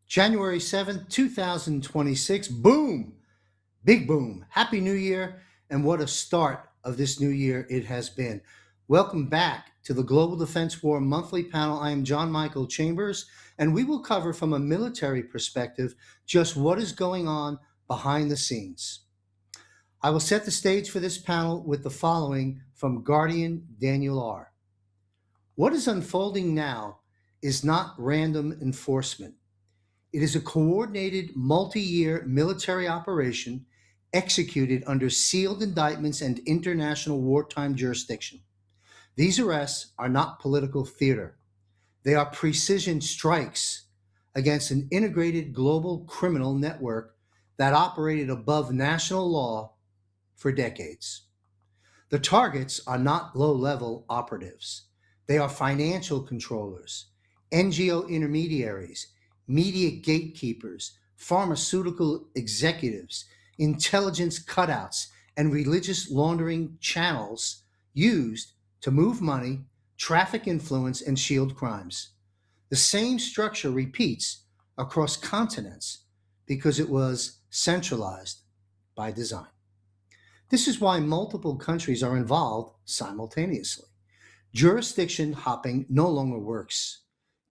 January 7th, 2026. Boom! Big boom. Happy New Year. And what a start of this new year it has been. Welcome back to the Global Defense War Monthly Panel. I am John Michael Chambers, and we will cover from a military perspective just what is going on behind the scenes. I will set the stage for this panel with the following from Guardian Daniel R. What is unfolding now is not random enforcement. It is a coordinated multi-year military operation executed under sealed indictments and international wartime jurisdiction. These arrests are not political theater. They are precision strikes against an integrated global criminal network that operated above national law for decades. The targets are not low-level operatives. They are financial controllers, NGO intermediaries, media gatekeepers, pharmaceutical executives, intelligence cutouts, and religious laundering channels used to move money, traffic influence, and shield crimes. The same structure repeats across continents because it was centralized by design. This is why multiple countries are involved simultaneously. Jurisdiction hopping no longer works.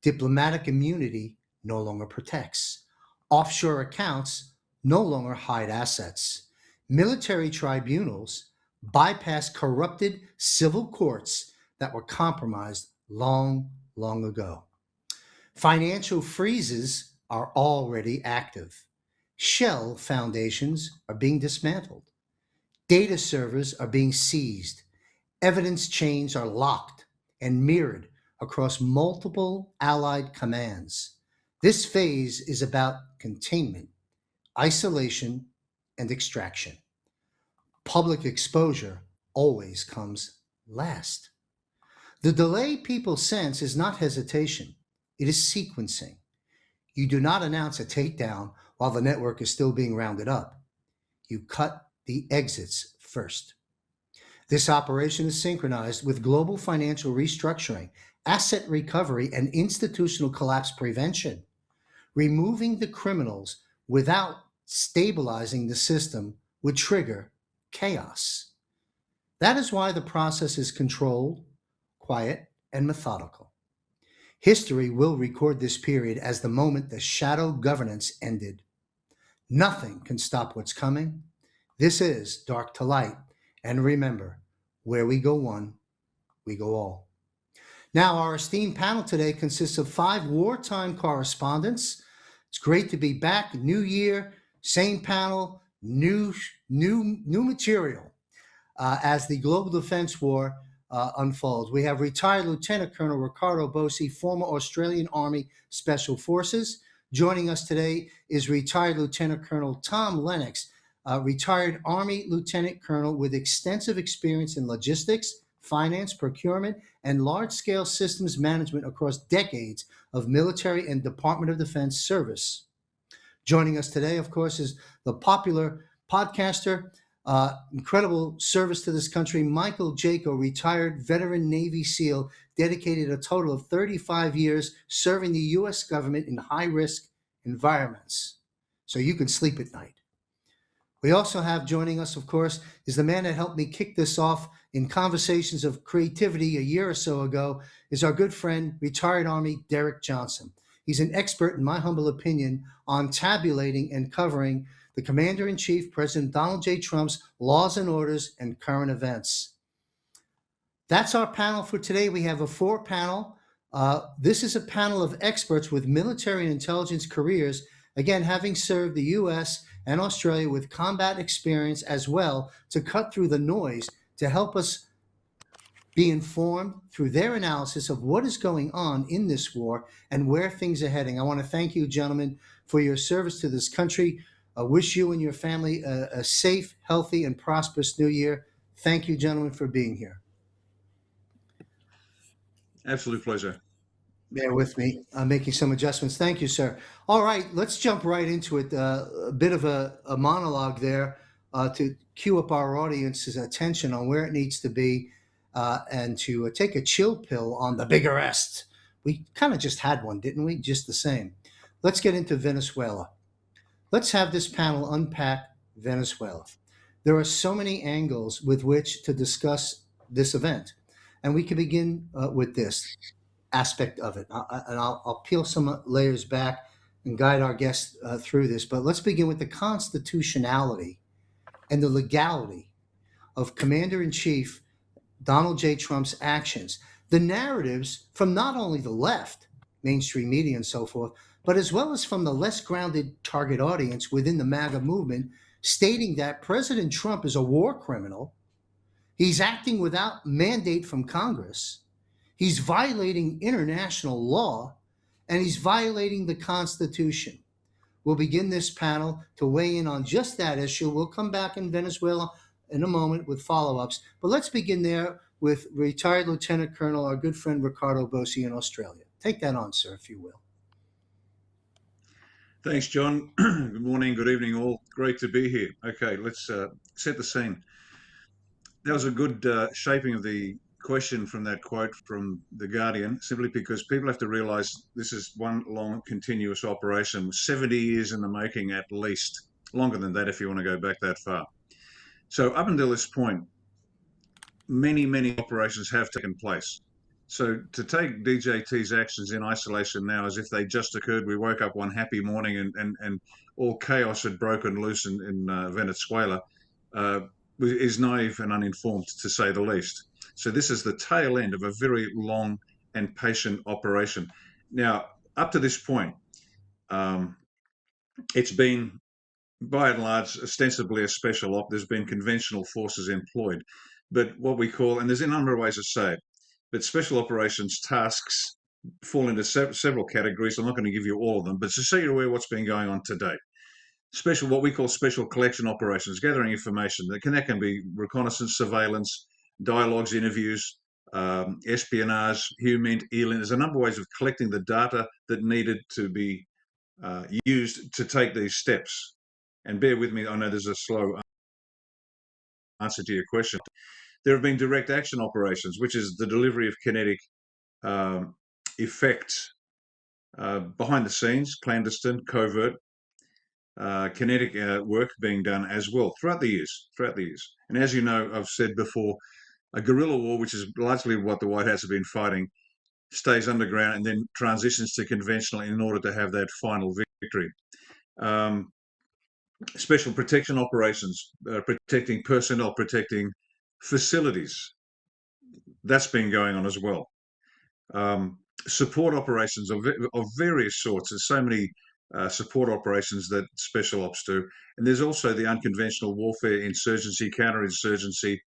Diplomatic immunity no longer protects. Offshore accounts no longer hide assets. Military tribunals bypass corrupted civil courts that were compromised long ago. Financial freezes are already active. Shell foundations are being dismantled. Data servers are being seized. Evidence chains are locked and mirrored across multiple allied commands. This phase is about containment, isolation, and extraction. Public exposure always comes last. The delay people sense is not hesitation, it is sequencing. You do not announce a takedown while the network is still being rounded up. You cut the exits first. This operation is synchronized with global financial restructuring, asset recovery, and institutional collapse prevention. Removing the criminals without stabilizing the system would trigger chaos. That is why the process is controlled, quiet, and methodical. History will record this period as the moment the shadow governance ended. Nothing can stop what's coming. This is Dark to Light. And remember, where we go one, we go all. Now, our esteemed panel today consists of 5 wartime correspondents. It's great to be back. New year, same panel, new material as the global defense war unfolds. We have retired Lieutenant Colonel Ricardo Bosi, former Australian Army Special Forces. Joining us today is retired Lieutenant Colonel Tom Lennox, retired Army Lieutenant Colonel with extensive experience in logistics, finance, procurement, and large-scale systems management across decades of military and Department of Defense service. Joining us today, of course, is the popular podcaster, incredible service to this country, Michael Jaco, retired veteran Navy SEAL, dedicated a total of 35 years serving the U.S. government in high-risk environments, so you can sleep at night. We also have joining us, of course, is the man that helped me kick this off in conversations of creativity a year or so ago, is our good friend, retired Army Derek Johnson. He's an expert, in my humble opinion, on tabulating and covering the Commander-in-Chief, President Donald J. Trump's laws and orders and current events. That's our panel for today. We have a 4-panel. This is a panel of experts with military and intelligence careers, again, having served the U.S. and Australia with combat experience as well, to cut through the noise to help us be informed through their analysis of what is going on in this war and where things are heading. I want to thank you, gentlemen, for your service to this country. I wish you and your family a safe, healthy, and prosperous new year. Thank you, gentlemen, for being here. Absolute pleasure. Bear with me. I'm making some adjustments. Thank you, sir. All right, let's jump right into it. A bit of a monologue there to cue up our audience's attention on where it needs to be and to take a chill pill on the big arrest. We kind of just had one, didn't we? Just the same. Let's get into Venezuela. Let's have this panel unpack Venezuela. There are so many angles with which to discuss this event, and we can begin with this aspect of it. And I'll peel some layers back and guide our guests through this. But let's begin with the constitutionality and the legality of Commander in Chief Donald J. Trump's actions. The narratives from not only the left, mainstream media, and so forth, but as well as from the less grounded target audience within the MAGA movement, stating that President Trump is a war criminal. He's acting without mandate from Congress. He's violating international law, and he's violating the Constitution. We'll begin this panel to weigh in on just that issue. We'll come back in Venezuela in a moment with follow-ups, but let's begin there with retired Lieutenant Colonel, our good friend Ricardo Bossi in Australia. Take that on, sir, if you will. Thanks, John. Good morning, good evening, all. Great to be here. Okay, let's set the scene. That was a good shaping of the question from that quote from The Guardian, simply because people have to realize this is one long continuous operation, 70 years in the making at least, longer than that if you want to go back that far. So up until this point, many operations have taken place. So to take DJT's actions in isolation now as if they just occurred, we woke up one happy morning and all chaos had broken loose in Venezuela, is naive and uninformed, to say the least. So this is the tail end of a very long and patient operation. Now, up to this point, it's been, by and large, ostensibly a special op. There's been conventional forces employed. But what we call, and there's a number of ways to say it, but special operations tasks fall into several categories. I'm not going to give you all of them, but just so you're aware what's been going on today. What we call special collection operations, gathering information. That can be reconnaissance, surveillance, dialogues, interviews, espionage, HUMINT, ELIN. There's a number of ways of collecting the data that needed to be used to take these steps. And bear with me, I know there's a slow answer to your question. There have been direct action operations, which is the delivery of kinetic effect behind the scenes, clandestine, covert, kinetic work being done as well throughout the years. And as you know, I've said before, a guerrilla war, which is largely what the White House have been fighting, stays underground and then transitions to conventional in order to have that final victory. Special protection operations, protecting personnel, protecting facilities. That's been going on as well. Support operations of various sorts. There's so many support operations that special ops do. And there's also the unconventional warfare, insurgency, counterinsurgency,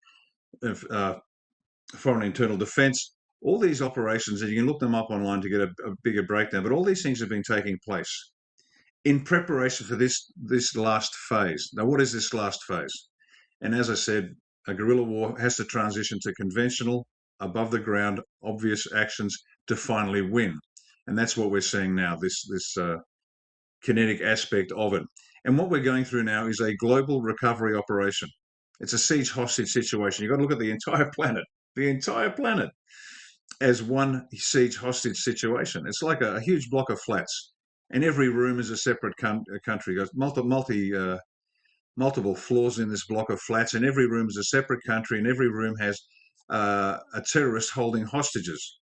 foreign internal defense. All these operations, and you can look them up online to get a bigger breakdown, but all these things have been taking place in preparation for this last phase. Now, what is this last phase? And as I said, a guerrilla war has to transition to conventional, above the ground, obvious actions to finally win. And that's what we're seeing now, this kinetic aspect of it. And what we're going through now is a global recovery operation. It's a siege hostage situation. You've got to look at the entire planet as one siege hostage situation. It's like a huge block of flats, and every room is a separate country. There's multiple floors in this block of flats, and every room is a separate country, and every room has a terrorist holding hostages.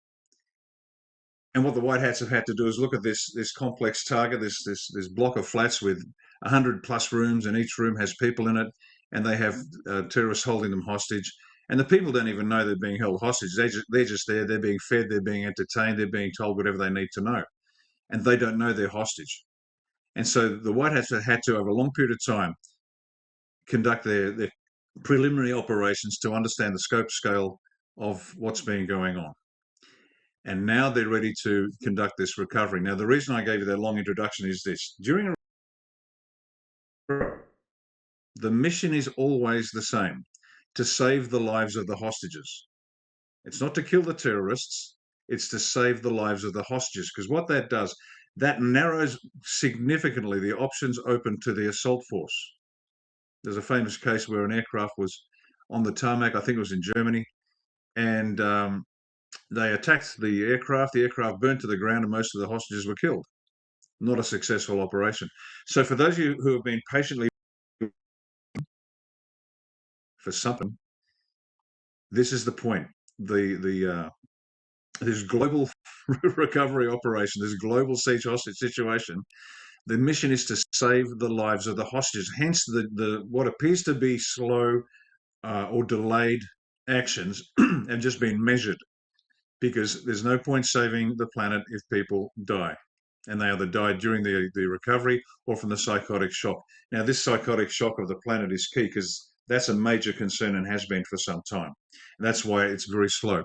And what the White Hats have had to do is look at this complex target, this block of flats with 100+ rooms, and each room has people in it, and they have terrorists holding them hostage. And the people don't even know they're being held hostage. They're just there. They're being fed. They're being entertained. They're being told whatever they need to know, and they don't know they're hostage. And so the White Hats have had to, over a long period of time, conduct their preliminary operations to understand the scope, scale of what's been going on. And now they're ready to conduct this recovery. Now, the reason I gave you that long introduction is this. During the mission is always the same, to save the lives of the hostages. It's not to kill the terrorists, it's to save the lives of the hostages, because what that does, that narrows significantly the options open to the assault force. There's a famous case where an aircraft was on the tarmac, I think it was in Germany, and they attacked the aircraft. The aircraft burnt to the ground, and most of the hostages were killed. not a successful operation. So for those of you who have been patiently for something, this is the point. This global recovery operation, this global siege hostage situation, the mission is to save the lives of the hostages. Hence, the what appears to be slow or delayed actions have just been measured, because there's no point saving the planet if people die. And they either die during the recovery or from the psychotic shock. Now, this psychotic shock of the planet is key, because that's a major concern and has been for some time. And that's why it's very slow.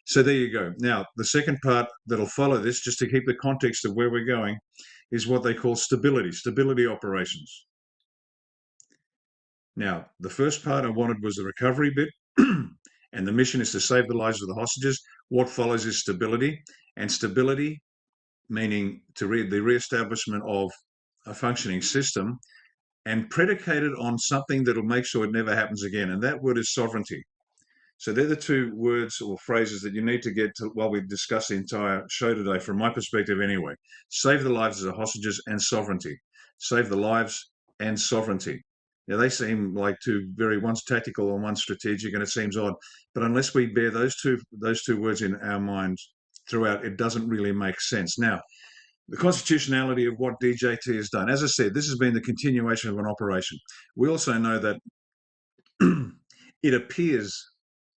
So there you go. Now, the second part that'll follow this, just to keep the context of where we're going, is what they call stability operations. Now, the first part I wanted was the recovery bit, and the mission is to save the lives of the hostages. What follows is stability, and stability meaning the re-establishment of a functioning system, and predicated on something that'll make sure it never happens again. And that word is sovereignty. So they're the two words or phrases that you need to get to while we discuss the entire show today, from my perspective anyway. Save the lives of the hostages and sovereignty. Save the lives and sovereignty. Now, they seem like one's tactical and one's strategic, and it seems odd. But unless we bear those two words in our minds throughout, it doesn't really make sense. Now, the constitutionality of what DJT has done. As I said, this has been the continuation of an operation. We also know that it appears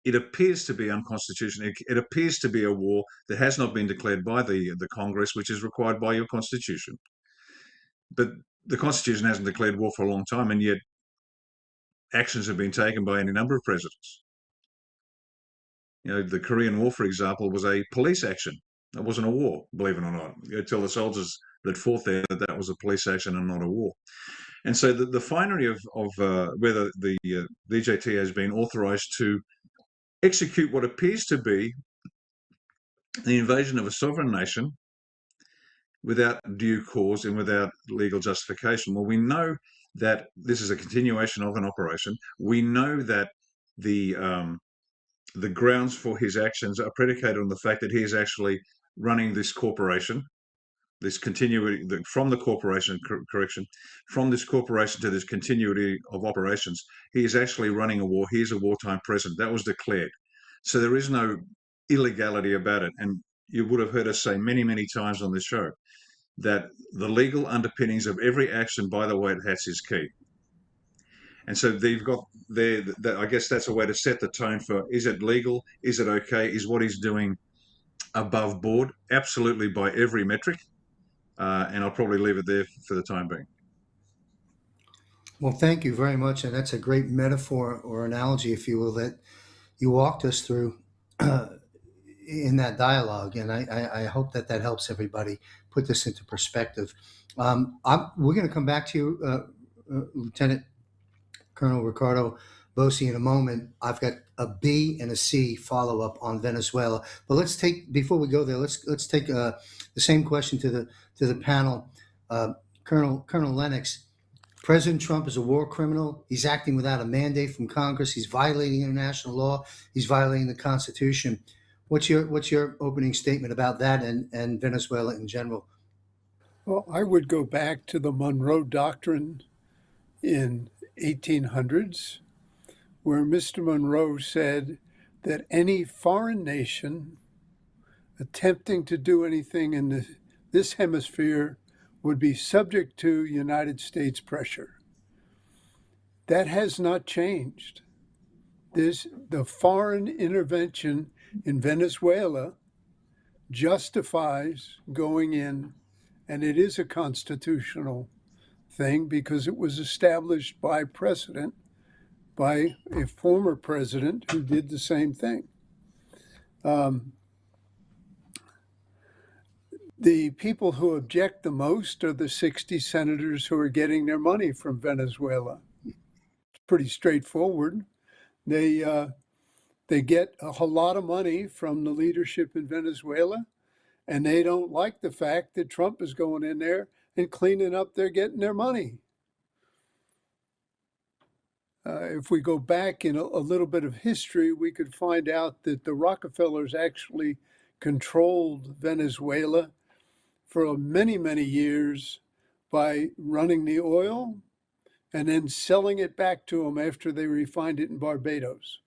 to be unconstitutional. It appears to be a war that has not been declared by the Congress, which is required by your constitution. But the constitution hasn't declared war for a long time, and yet actions have been taken by any number of presidents. The Korean War, for example, was a police action. It wasn't a war, believe it or not. You tell the soldiers that fought there that was a police action and not a war. And so the finery of whether the DJT has been authorized to execute what appears to be the invasion of a sovereign nation without due cause and without legal justification. Well, we know that this is a continuation of an operation. We know that the grounds for his actions are predicated on the fact that he is actually running this corporation, this continuity from the corporation, from this corporation to this continuity of operations. He is actually running a war. He is a wartime president. That was declared. So there is no illegality about it. And you would have heard us say many, many times on this show that the legal underpinnings of every action by the White Hats is key. And so they've got there, I guess that's a way to set the tone for, is it legal? Is it okay? Is what he's doing above board? Absolutely, by every metric. And I'll probably leave it there for the time being. Well, thank you very much. And that's a great metaphor or analogy, if you will, that you walked us through in that dialogue. And I hope that helps everybody put this into perspective. We're going to come back to you, Lieutenant Colonel Ricardo Bosi, in a moment. I've got a B and a C follow up on Venezuela, but before we go there, let's take the same question to the panel. Colonel Lennox, President Trump is a war criminal. He's acting without a mandate from Congress. He's violating international law. He's violating the Constitution. What's your opening statement about that and Venezuela in general? Well, I would go back to the Monroe Doctrine in 1800s, where Mr. Monroe said that any foreign nation attempting to do anything in this hemisphere would be subject to United States pressure. That has not changed. The foreign intervention in Venezuela justifies going in, and it is a constitutional thing because it was established by a former president who did the same thing. The people who object the most are the 60 senators who are getting their money from Venezuela. It's pretty straightforward. They get a whole lot of money from the leadership in Venezuela, and they don't like the fact that Trump is going in there and cleaning up getting their money. If we go back in a little bit of history, we could find out that the Rockefellers actually controlled Venezuela for many, many years by running the oil and then selling it back to them after they refined it in Barbados.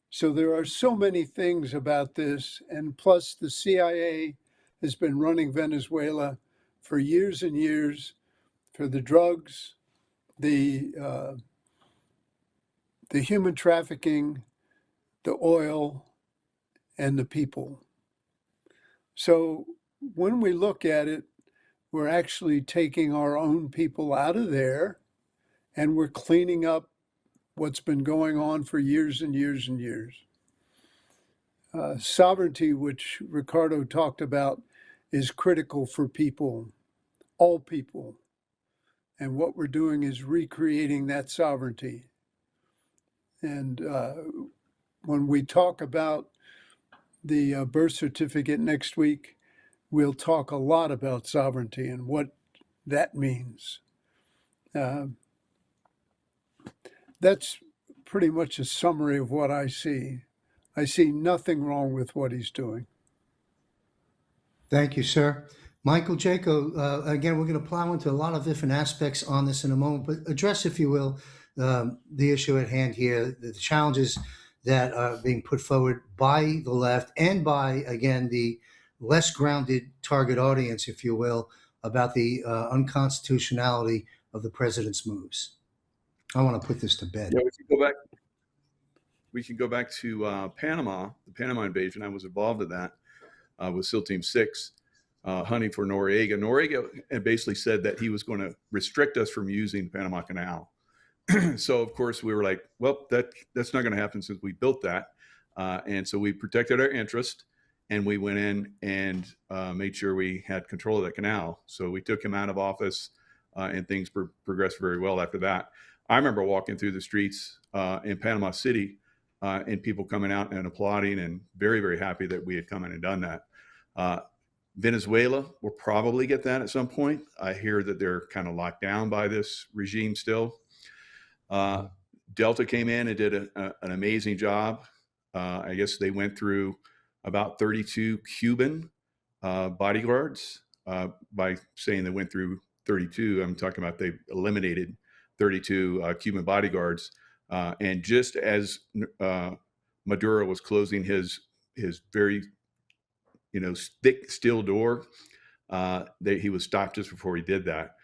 So there are so many things about this. And plus, the CIA has been running Venezuela for years and years for the drugs, the human trafficking, the oil, and the people. So when we look at it, we're actually taking our own people out of there and we're cleaning up what's been going on for years and years and years. Sovereignty, which Ricardo talked about, is critical for people, all people. And what we're doing is recreating that sovereignty. And when we talk about the birth certificate next week, we'll talk a lot about sovereignty and what that means. That's pretty much a summary of what I see. I see nothing wrong with what he's doing. Thank you, sir. Michael Jaco, again, we're going to plow into a lot of different aspects on this in a moment, but address, if you will, the issue at hand here, the challenges that are being put forward by the left and by, again, the less grounded target audience, if you will, about the unconstitutionality of the president's moves. I want to put this to bed. Yeah, we can go back to Panama, the Panama invasion. I was involved in that with SEAL Team 6, hunting for Noriega. Noriega basically said that he was going to restrict us from using the Panama Canal. So, of course, we were like, well, that's not going to happen since we built that. And so we protected our interest, and we went in and made sure we had control of that canal. So we took him out of office, and things progressed very well after that. I remember walking through the streets in Panama City and people coming out and applauding and very, very happy that we had come in and done that. Venezuela will probably get that at some point. I hear that they're kind of locked down by this regime still. Delta came in and did an amazing job. I guess they went through about 32 Cuban bodyguards. By saying they went through 32, I'm talking about they eliminated 32 Cuban bodyguards. And just as Maduro was closing his very, thick steel door, he was stopped just before he did that.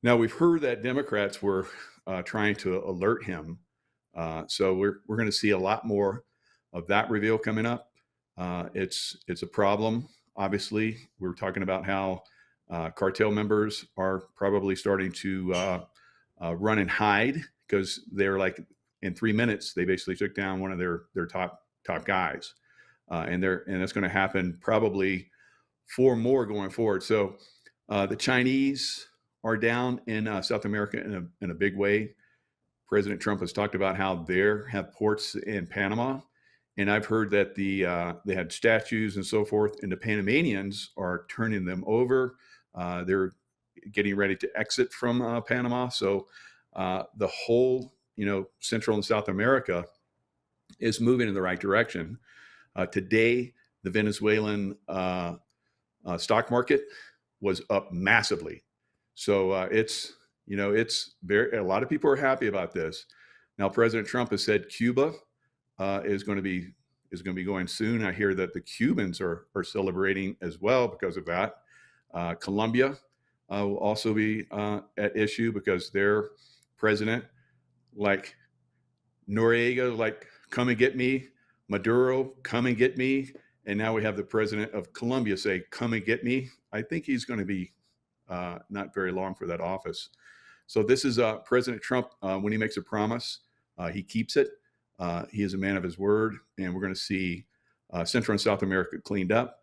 Now, we've heard that Democrats were trying to alert him. So we're going to see a lot more of that reveal coming up. It's a problem. Obviously, we're talking about how cartel members are probably starting to run and hide, because they're like, in 3 minutes, they basically took down one of their top guys. And that's going to happen probably 4 more going forward. So the Chinese are down in South America in a big way. President Trump has talked about how they have ports in Panama. And I've heard that they had statues and so forth, and the Panamanians are turning them over. They're getting ready to exit from Panama. So the whole, Central and South America is moving in the right direction. Today, the Venezuelan stock market was up massively. So it's a lot of people are happy about this. Now, President Trump has said Cuba is going to be going soon. I hear that the Cubans are celebrating as well because of that. Colombia will also be at issue because their president, like Noriega, like, come and get me. Maduro, come and get me. And now we have the president of Colombia say, come and get me. I think he's going to be not very long for that office. So this is President Trump. When he makes a promise, he keeps it. He is a man of his word. And we're going to see Central and South America cleaned up.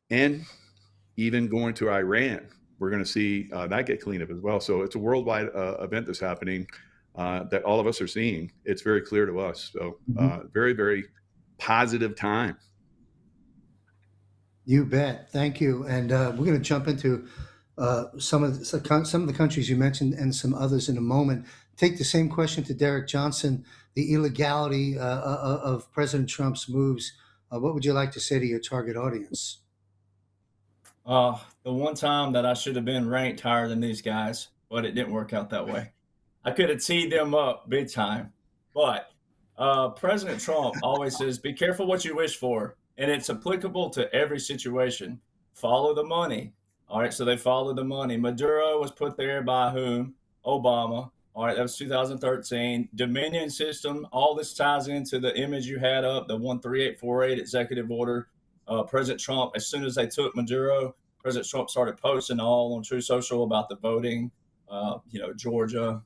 And even going to Iran, we're going to see that get cleaned up as well. So it's a worldwide event that's happening that all of us are seeing. It's very clear to us. So very, very positive time. You bet. Thank you. And we're going to jump into some of the countries you mentioned and some others in a moment. Take the same question to Derek Johnson, the illegality of President Trump's moves. What would you like to say to your target audience? The one time that I should have been ranked higher than these guys, but it didn't work out that way. I could have teed them up big time. But President Trump always says, be careful what you wish for. And it's applicable to every situation. Follow the money. All right. So they followed the money. Maduro was put there by whom? Obama. All right. That was 2013. Dominion system. All this ties into the image you had up, the 13848 executive order. President Trump, as soon as they took Maduro, President Trump started posting all on True Social about the voting, Georgia,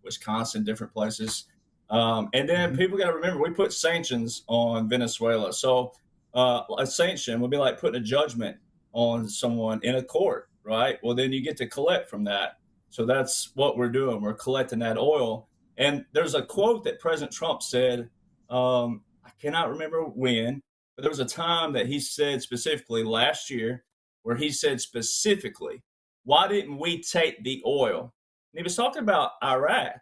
Wisconsin, different places. And then people got to remember, we put sanctions on Venezuela. So a sanction would be like putting a judgment on someone in a court, right? Well, then you get to collect from that. So that's what we're doing. We're collecting that oil. And there's a quote that President Trump said, I cannot remember when, but there was a time that he said specifically last year where he said specifically, why didn't we take the oil? And he was talking about Iraq.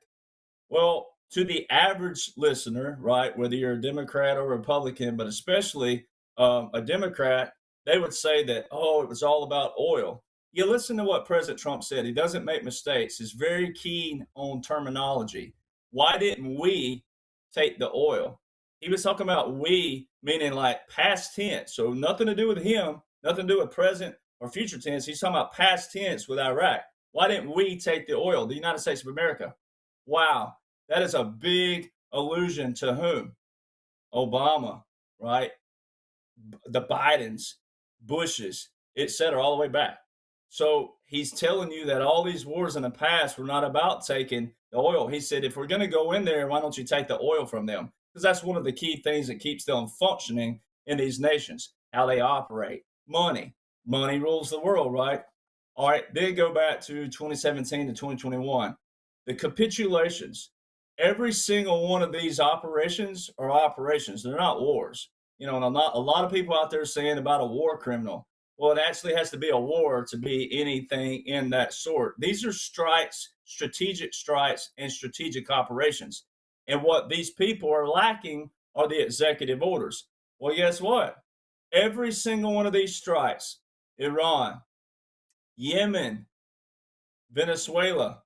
Well, to the average listener, right, whether you're a Democrat or Republican, but especially a Democrat, they would say that, oh, it was all about oil. You listen to what President Trump said. He doesn't make mistakes. He's very keen on terminology. Why didn't we take the oil? He was talking about we, meaning like past tense. So nothing to do with him, nothing to do with present or future tense. He's talking about past tense with Iraq. Why didn't we take the oil? The United States of America. Wow. That is a big allusion to whom? Obama, right? The Bidens, Bushes, etc., all the way back. So he's telling you that all these wars in the past were not about taking the oil. He said, if we're going to go in there, why don't you take the oil from them? Because that's one of the key things that keeps them functioning in these nations, how they operate. Money. Money rules the world, right? All right, then go back to 2017 to 2021. The capitulations. Every single one of these operations are operations. They're not wars. And a lot of people out there saying about a war criminal. Well, it actually has to be a war to be anything in that sort. These are strikes, strategic strikes, and strategic operations. And what these people are lacking are the executive orders. Well, guess what? Every single one of these strikes, Iran, Yemen, Venezuela,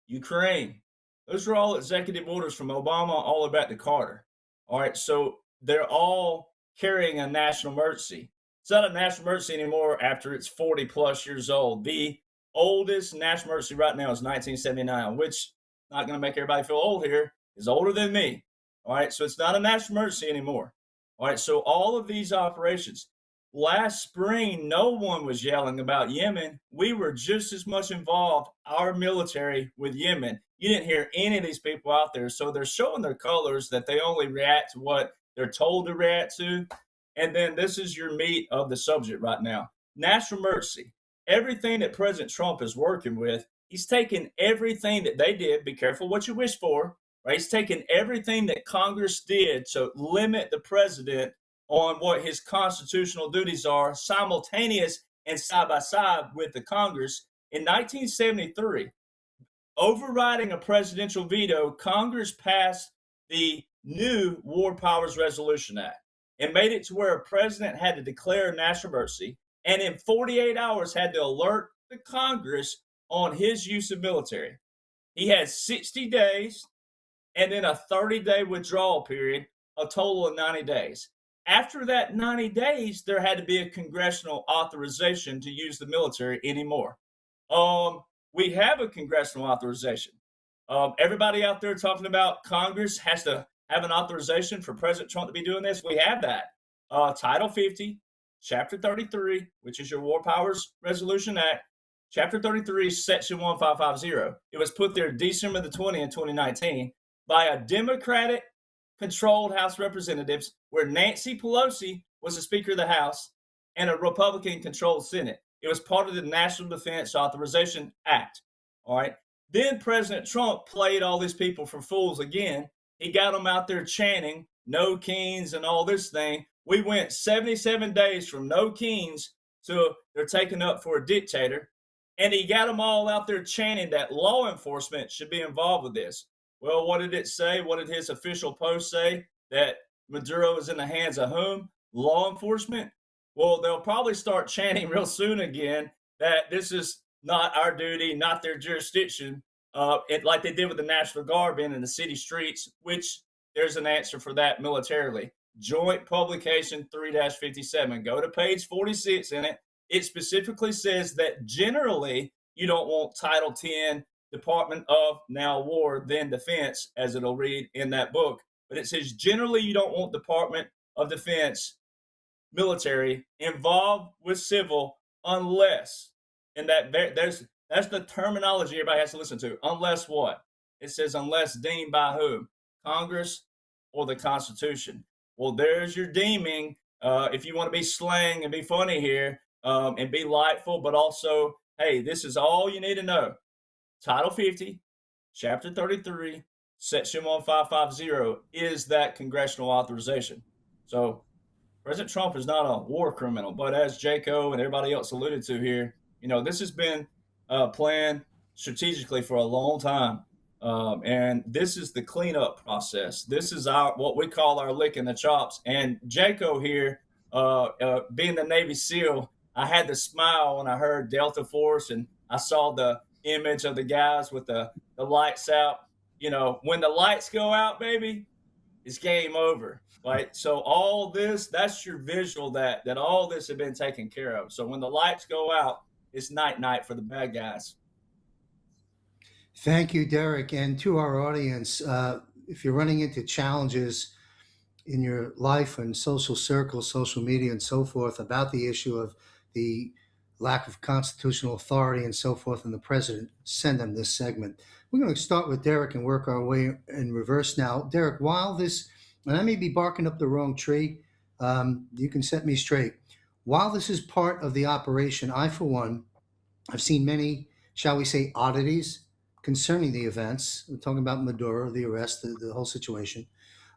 Ukraine, those are all executive orders from Obama all the way back to Carter. All right, so they're all carrying a national emergency. It's not a national emergency anymore after it's 40 plus years old. The oldest national emergency right now is 1979, which, not going to make everybody feel old here, is older than me. All right, so it's not a national emergency anymore. All right, so all of these operations. Last spring, no one was yelling about Yemen. We were just as much involved, our military, with Yemen. You didn't hear any of these people out there. So they're showing their colors that they only react to what they're told to react to. And then this is your meat of the subject right now. National emergency. Everything that President Trump is working with, he's taking everything that they did. Be careful what you wish for. Right? He's taking everything that Congress did to limit the president on what his constitutional duties are, simultaneous and side by side with the Congress. In 1973, overriding a presidential veto, Congress passed the new War Powers Resolution Act and made it to where a president had to declare a national emergency and in 48 hours had to alert the Congress on his use of military. He had 60 days and then a 30-day withdrawal period, a total of 90 days. After that 90 days, there had to be a congressional authorization to use the military anymore. We have a congressional authorization. Everybody out there talking about Congress has to have an authorization for President Trump to be doing this. We have that. Title 50, Chapter 33, which is your War Powers Resolution Act, Chapter 33, Section 1550. It was put there December the 20th, 2019 by a Democratic-controlled House of Representatives where Nancy Pelosi was the Speaker of the House and a Republican-controlled Senate. It was part of the National Defense Authorization Act. All right. Then President Trump played all these people for fools again. He got them out there chanting no kings and all this thing. We went 77 days from no kings to they're taken up for a dictator. And he got them all out there chanting that law enforcement should be involved with this. Well, what did it say? What did his official post say? That Maduro is in the hands of whom? Law enforcement? Well, they'll probably start chanting real soon again that this is not our duty, not their jurisdiction, like they did with the National Guard being in the city streets, which there's an answer for that militarily. Joint Publication 3-57. Go to page 46 in it. It specifically says that generally you don't want Title 10, Department of now War, then Defense, as it'll read in that book. But it says generally you don't want Department of Defense military involved with civil unless, and that's the terminology everybody has to listen to. Unless what? It says unless deemed by who? Congress or the Constitution. Well, there's your deeming. If you want to be slang and be funny here, and be lightful, but also, hey, this is all you need to know. Title 50, Chapter 33, Section 1550 is that congressional authorization. So President Trump is not a war criminal, but as Jaco and everybody else alluded to here, this has been planned strategically for a long time. And this is the cleanup process. This is what we call our licking the chops. And Jaco here, being the Navy SEAL, I had to smile when I heard Delta Force and I saw the image of the guys with the lights out. When the lights go out, baby, it's game over. Right. So all this, that's your visual that all this had been taken care of. So when the lights go out, it's night for the bad guys. Thank you, Derek. And to our audience, if you're running into challenges in your life and social circles, social media, and so forth about the issue of the lack of constitutional authority and so forth and the president, send them this segment. We're going to start with Derek and work our way in reverse now. Derek, while this, and I may be barking up the wrong tree, you can set me straight. While this is part of the operation, I, for one, have seen many, shall we say, oddities concerning the events. We're talking about Maduro, the arrest, the whole situation.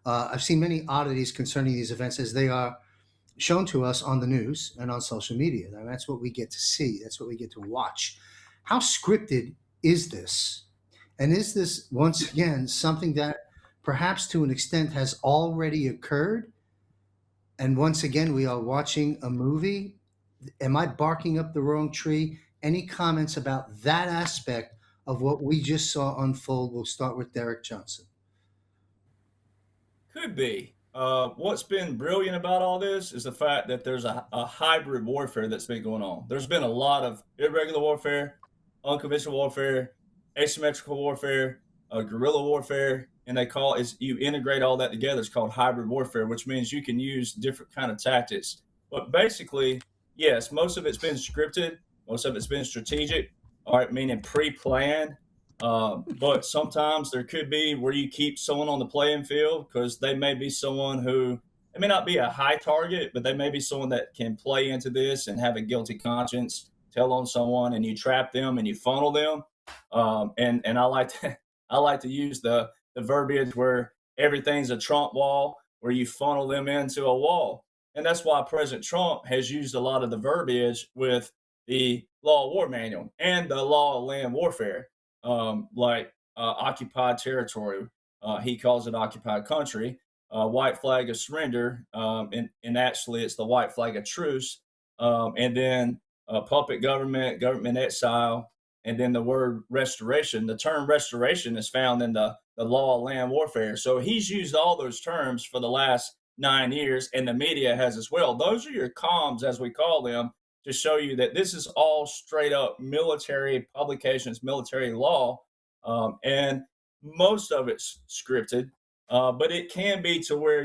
I've seen many oddities concerning these events as they are shown to us on the news and on social media. Now, that's what we get to see. That's what we get to watch. How scripted is this? And is this, once again, something that perhaps to an extent has already occurred? And once again, we are watching a movie. Am I barking up the wrong tree? Any comments about that aspect of what we just saw unfold? We'll start with Derek Johnson. Could be. What's been brilliant about all this is the fact that there's a hybrid warfare that's been going on. There's been a lot of irregular warfare, unconventional warfare, asymmetrical warfare, guerrilla warfare, and you integrate all that together. It's called hybrid warfare, which means you can use different kind of tactics. But basically, yes, most of it's been scripted, most of it's been strategic, all right, meaning pre-planned. But sometimes there could be where you keep someone on the playing field because they may be someone who, it may not be a high target, but they may be someone that can play into this and have a guilty conscience, tell on someone, and you trap them and you funnel them. And I like to use the verbiage where everything's a Trump wall, where you funnel them into a wall. And that's why President Trump has used a lot of the verbiage with the Law of War Manual and the Law of Land Warfare. Occupied territory. He calls it occupied country, white flag of surrender, and actually it's the white flag of truce, and then puppet government, government exile, and then the word restoration. The term restoration is found in the law of land warfare. So he's used all those terms for the last 9 years, and the media has as well. Those are your comms, as we call them, to show you that this is all straight up military publications, military law, and most of it's scripted, but it can be to where,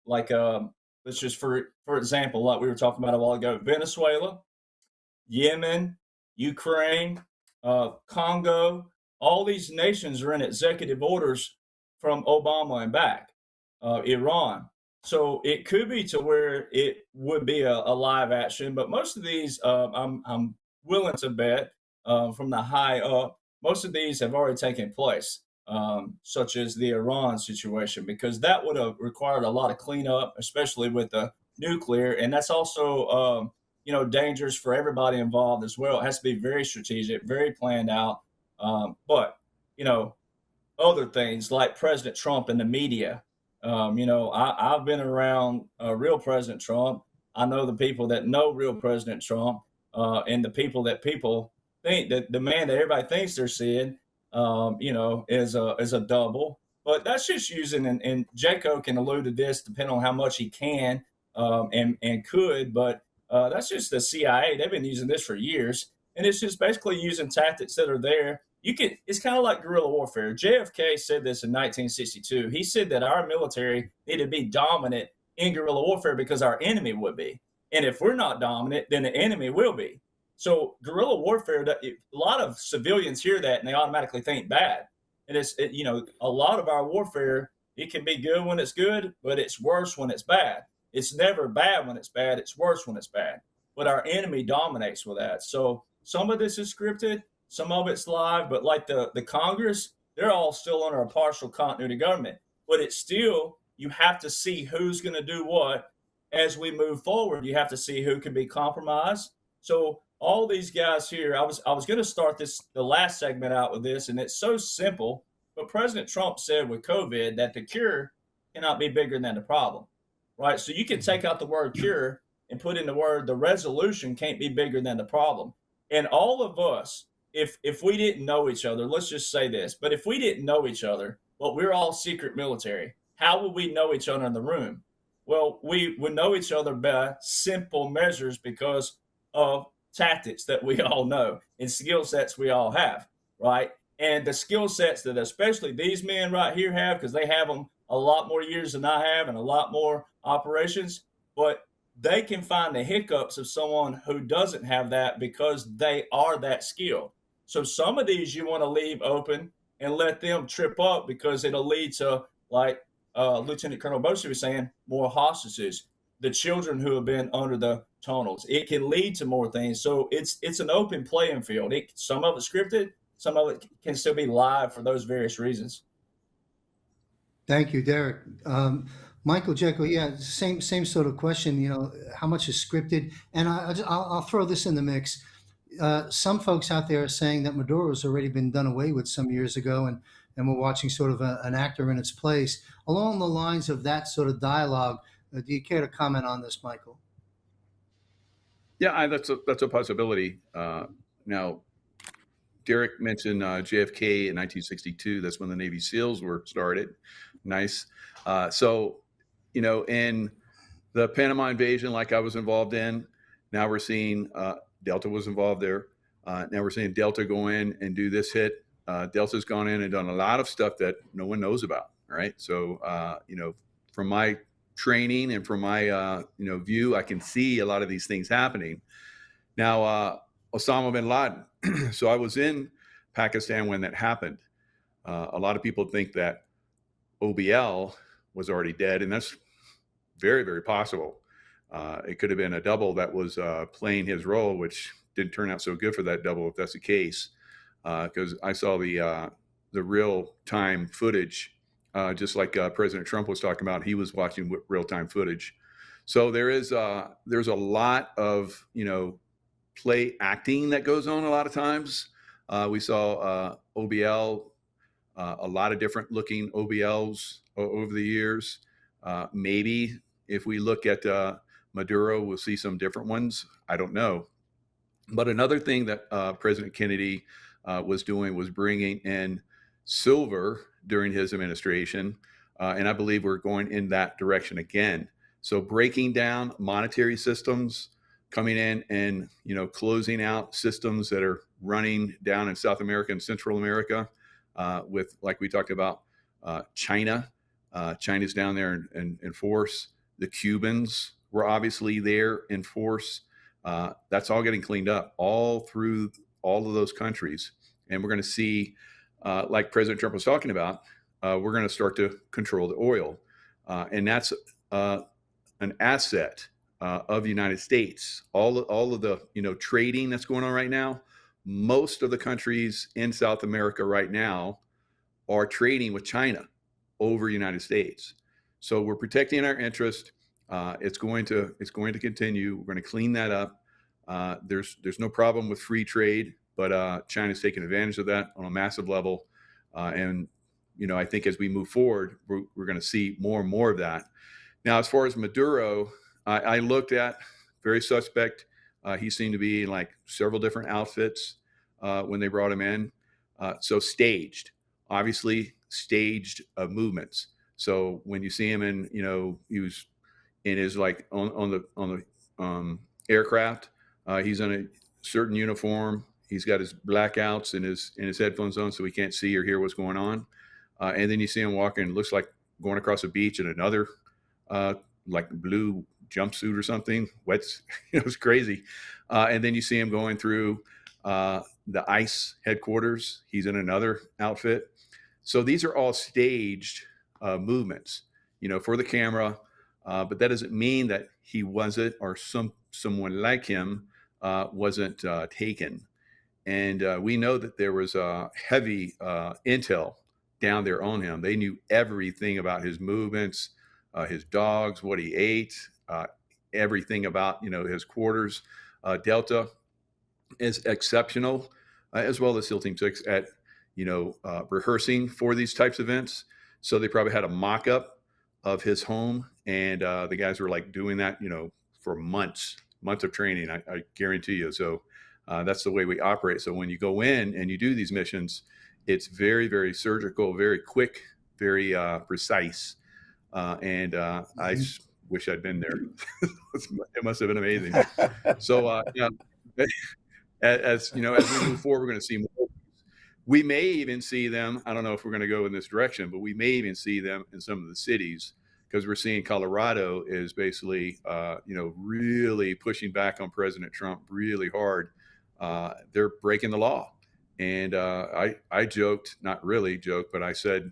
let's just for example, like we were talking about a while ago, Venezuela, Yemen, Ukraine, Congo, all these nations are in executive orders from Obama and back, Iran. So it could be to where it would be a live action, but most of these, I'm willing to bet from the high up, most of these have already taken place, such as the Iran situation, because that would have required a lot of cleanup, especially with the nuclear, and that's also dangerous for everybody involved as well. It has to be very strategic, very planned out. But other things like President Trump and the media. I've been around real President Trump. I know the people that know real President Trump, and the people that people think that the man that everybody thinks they're seeing, is a double. But that's just using, and Jaco can allude to this depending on how much he can, and could, but that's just the CIA. They've been using this for years, and it's just basically using tactics that are there. It's kind of like guerrilla warfare. JFK said this in 1962. He said that our military needed to be dominant in guerrilla warfare because our enemy would be. And if we're not dominant, then the enemy will be. So guerrilla warfare, a lot of civilians hear that and they automatically think bad. And a lot of our warfare, it can be good when it's good, but it's worse when it's bad. It's never bad when it's bad. It's worse when it's bad. But our enemy dominates with that. So some of this is scripted, some of it's live, but like the Congress, they're all still under a partial continuity government. But it's still, you have to see who's going to do what as we move forward. You have to see who can be compromised. So all these guys here, I was going to start the last segment out with this, and it's so simple. But President Trump said with COVID that the cure cannot be bigger than the problem, right? So you can take out the word cure and put in the resolution can't be bigger than the problem. And all of us, if we didn't know each other, let's just say this, but if we didn't know each other, but we're all secret military, how would we know each other in the room? Well, we would know each other by simple measures because of tactics that we all know and skill sets we all have, right? And the skill sets that especially these men right here have, because they have them a lot more years than I have and a lot more operations, but they can find the hiccups of someone who doesn't have that because they are that skilled. So some of these you want to leave open and let them trip up because it'll lead to, like Lieutenant Colonel Bosie was saying, more hostages, the children who have been under the tunnels. It can lead to more things. So it's an open playing field. Some of it's scripted, some of it can still be live for those various reasons. Thank you, Derek. Michael, Jaco, yeah, same sort of question. How much is scripted? And I'll throw this in the mix. Some folks out there are saying that Maduro's already been done away with some years ago, and we're watching sort of an actor in its place. Along the lines of that sort of dialogue, do you care to comment on this, Michael? Yeah, that's a possibility. Now, Derek mentioned JFK in 1962. That's when the Navy SEALs were started. Nice. So, in the Panama invasion, like I was involved in, now we're seeing Delta was involved there. Now we're seeing Delta go in and do this hit. Delta's gone in and done a lot of stuff that no one knows about. Right. So, from my training and from my, view, I can see a lot of these things happening. Now, Osama bin Laden. So I was in Pakistan when that happened. A lot of people think that OBL was already dead, and that's very, very possible. It could have been a double that was playing his role, which didn't turn out so good for that double, if that's the case, because I saw the real-time footage, just like President Trump was talking about. He was watching real-time footage. So there's a lot of, play acting that goes on a lot of times. We saw OBL, a lot of different looking OBLs over the years. Maybe if we look at Maduro, we'll see some different ones. I don't know. But another thing that President Kennedy was doing was bringing in silver during his administration. And I believe we're going in that direction again. So breaking down monetary systems, coming in and, closing out systems that are running down in South America and Central America with, like we talked about, China. China's down there in force. The Cubans were obviously there in force. That's all getting cleaned up all through all of those countries. And we're going to see, like President Trump was talking about, we're going to start to control the oil. And that's an asset of the United States. All of the trading that's going on right now, most of the countries in South America right now are trading with China over the United States. So we're protecting our interest. It's going to continue. We're going to clean that up. There's no problem with free trade, but China's taking advantage of that on a massive level. And I think as we move forward, we're going to see more and more of that. Now, as far as Maduro, I looked at, very suspect. He seemed to be in like several different outfits when they brought him in. So staged, obviously staged movements. So when you see him in, he was in his like on the aircraft, he's in a certain uniform. He's got his blackouts and his headphones on, so he can't see or hear what's going on. And then you see him walking, looks like going across a beach in another like blue jumpsuit or something. Wets, it's crazy. And then you see him going through the ICE headquarters. He's in another outfit. So these are all staged movements, for the camera. But that doesn't mean that he wasn't, or someone like him wasn't taken. And we know that there was heavy intel down there on him. They knew everything about his movements, his dogs, what he ate, everything about his quarters. Delta is exceptional, as well as SEAL Team 6 at rehearsing for these types of events. So they probably had a mock-up of his home, and the guys were like doing that for months of training. I guarantee you. So that's the way we operate. So when you go in and you do these missions, it's very, very surgical, very quick, very precise. And I wish I'd been there. It must have been amazing. So as we move forward, we're going to see more. We may even see them. I don't know if we're going to go in this direction, but we may even see them in some of the cities, because we're seeing Colorado is basically, really pushing back on President Trump really hard. They're breaking the law. And I joked, not really joked, but I said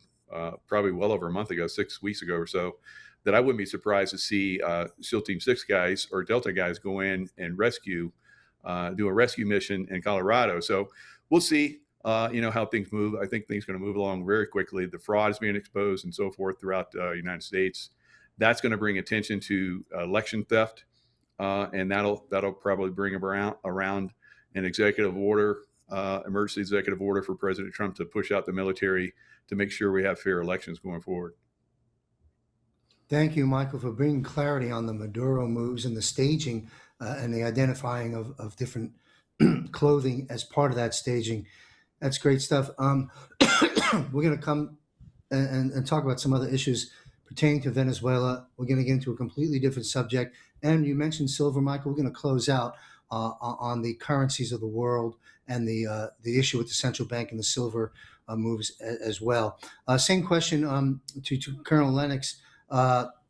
probably well over a month ago, 6 weeks ago or so, that I wouldn't be surprised to see SEAL Team 6 guys or Delta guys go in and do a rescue mission in Colorado. So we'll see, how things move. I think things are going to move along very quickly. The fraud is being exposed and so forth throughout the United States. That's going to bring attention to election theft, and that'll probably bring around an executive order, emergency executive order for President Trump to push out the military to make sure we have fair elections going forward. Thank you, Michael, for bringing clarity on the Maduro moves and the staging and the identifying of different clothing as part of that staging. That's great stuff. We're going to come and talk about some other issues pertaining to Venezuela. We're going to get into a completely different subject. And you mentioned silver, Michael. We're going to close out on the currencies of the world and the issue with the central bank and the silver moves as well. Same question to Colonel Lennox.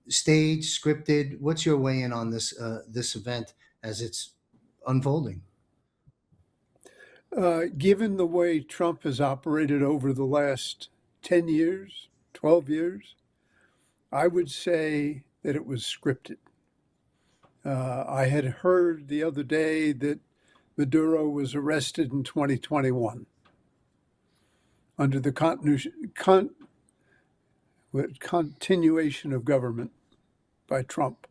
Staged, scripted. What's your weigh in on this event as it's unfolding? Given the way Trump has operated over the last 10 years, 12 years, I would say that it was scripted. I had heard the other day that Maduro was arrested in 2021 under the continuation of government by Trump.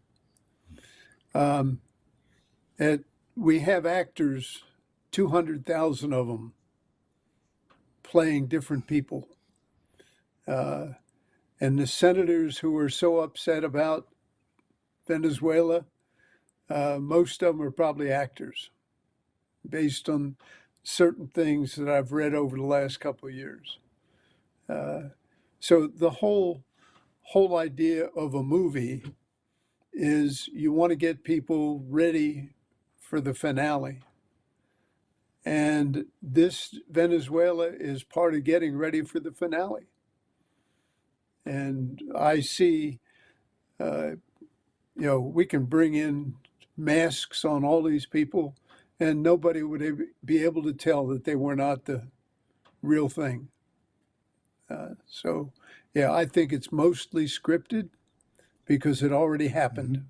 We have actors, 200,000 of them, playing different people. And the senators who are so upset about Venezuela, most of them are probably actors based on certain things that I've read over the last couple of years. So the whole idea of a movie is you want to get people ready for the finale. And this Venezuela is part of getting ready for the finale. And I see, we can bring in masks on all these people and nobody would be able to tell that they were not the real thing. So, I think it's mostly scripted because it already happened.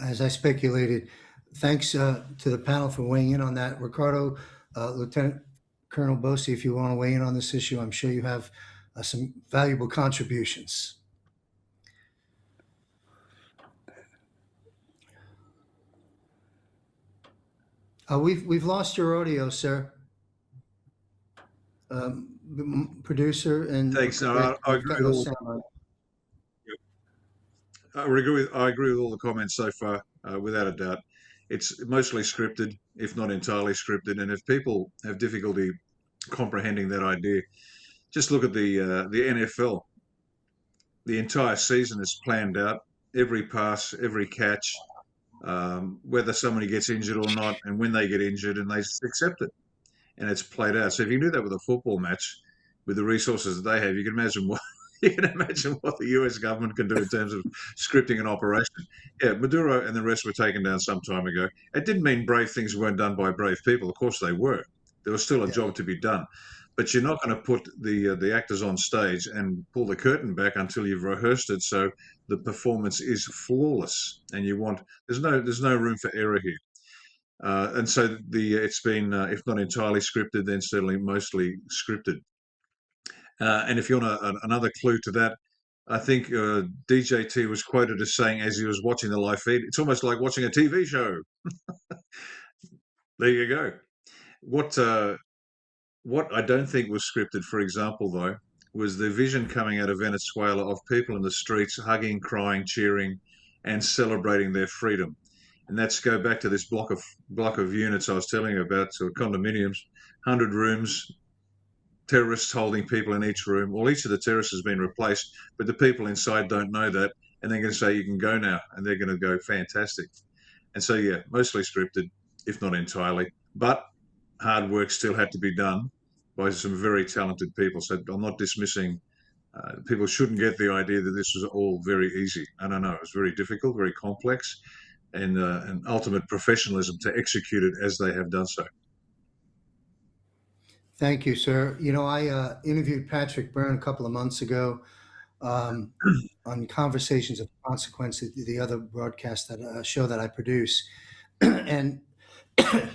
As I speculated, thanks to the panel for weighing in on that. Ricardo, Lieutenant Colonel Bosi, if you want to weigh in on this issue, I'm sure you have some valuable contributions. We've lost your audio, sir. Producer and thanks. I agree with all. I agree with all the comments so far, without a doubt. It's mostly scripted, if not entirely scripted. And if people have difficulty comprehending that idea, just look at the NFL. The entire season is planned out, every pass, every catch, whether somebody gets injured or not, and when they get injured, and they just accept it, and it's played out. So if you do that with a football match, with the resources that they have, you can imagine what the US government can do in terms of scripting an operation. Yeah, Maduro and the rest were taken down some time ago. It didn't mean brave things weren't done by brave people. Of course they were. There was still a job to be done. But you're not going to put the actors on stage and pull the curtain back until you've rehearsed it, so the performance is flawless. And there's no room for error here. And so it's been, if not entirely scripted, then certainly mostly scripted. And if you want another clue to that, I think DJT was quoted as saying, as he was watching the live feed, it's almost like watching a TV show. There you go. What I don't think was scripted, for example, though, was the vision coming out of Venezuela of people in the streets hugging, crying, cheering, and celebrating their freedom. And that's go back to this block of units I was telling you about, so condominiums, 100 rooms, terrorists holding people in each room. Well, each of the terrorists has been replaced, but the people inside don't know that, and they're going to say, you can go now, and they're going to go, fantastic. And so, yeah, mostly scripted, if not entirely, but hard work still had to be done by some very talented people. So I'm not dismissing, people shouldn't get the idea that this was all very easy. I don't know, it was very difficult, very complex, and ultimate professionalism to execute it as they have done so. Thank you, sir. You know, I interviewed Patrick Byrne a couple of months ago on Conversations of Consequence, the other broadcast show that I produce, and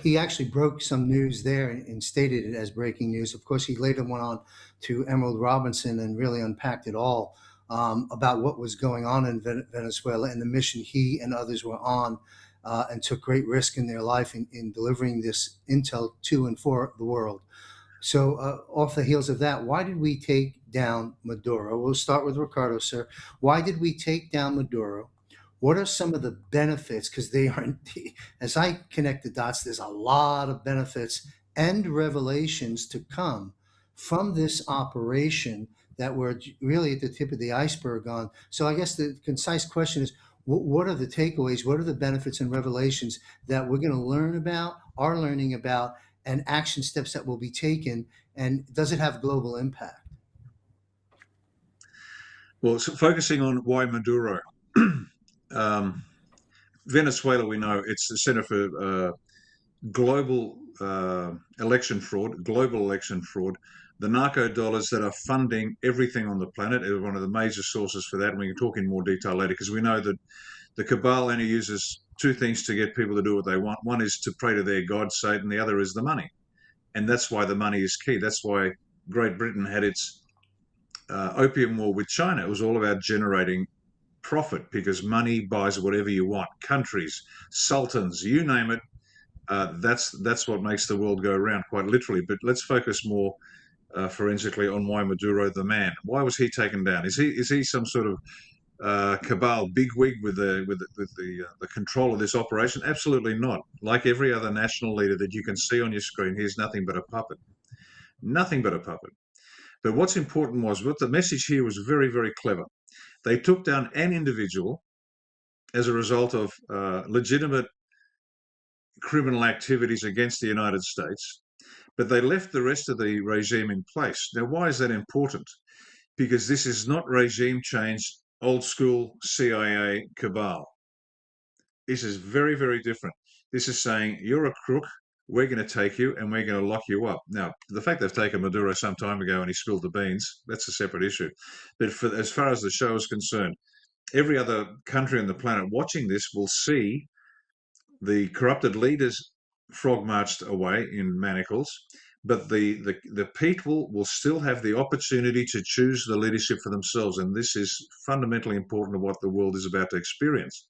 he actually broke some news there and stated it as breaking news. Of course, he later went on to Emerald Robinson and really unpacked it all about what was going on in Venezuela and the mission he and others were on, and took great risk in their life in delivering this intel to and for the world. So off the heels of that, why did we take down Maduro? We'll start with Ricardo, sir. Why did we take down Maduro? What are some of the benefits? Because they aren't, as I connect the dots, there's a lot of benefits and revelations to come from this operation that we're really at the tip of the iceberg on. So I guess the concise question is, what are the takeaways? What are the benefits and revelations that we're going to learn about, are learning about, and action steps that will be taken? And does it have global impact? Well, so focusing on why Maduro. Venezuela, we know it's the center for global election fraud, the narco dollars that are funding everything on the planet is one of the major sources for that. And we can talk in more detail later, because we know that the cabal only uses two things to get people to do what they want. One is to pray to their god, Satan. The other is the money. And that's why the money is key. That's why Great Britain had its opium war with China. It was all about generating profit, because money buys whatever you want. Countries, sultans, you name it. That's what makes the world go around, quite literally. But let's focus more forensically on why Maduro, the man. Why was he taken down? Is he some sort of cabal bigwig with the control of this operation? Absolutely not. Like every other national leader that you can see on your screen, he's nothing but a puppet. Nothing but a puppet. But what's important was what the message here was very, very clever. They took down an individual as a result of legitimate criminal activities against the United States, but they left the rest of the regime in place. Now, why is that important? Because this is not regime change, old school CIA cabal. This is very, very different. This is saying, you're a crook, we're going to take you and we're going to lock you up. Now, the fact they've taken Maduro some time ago and he spilled the beans, that's a separate issue. But as far as the show is concerned, every other country on the planet watching this will see the corrupted leaders frog marched away in manacles, but the people will still have the opportunity to choose the leadership for themselves. And this is fundamentally important to what the world is about to experience.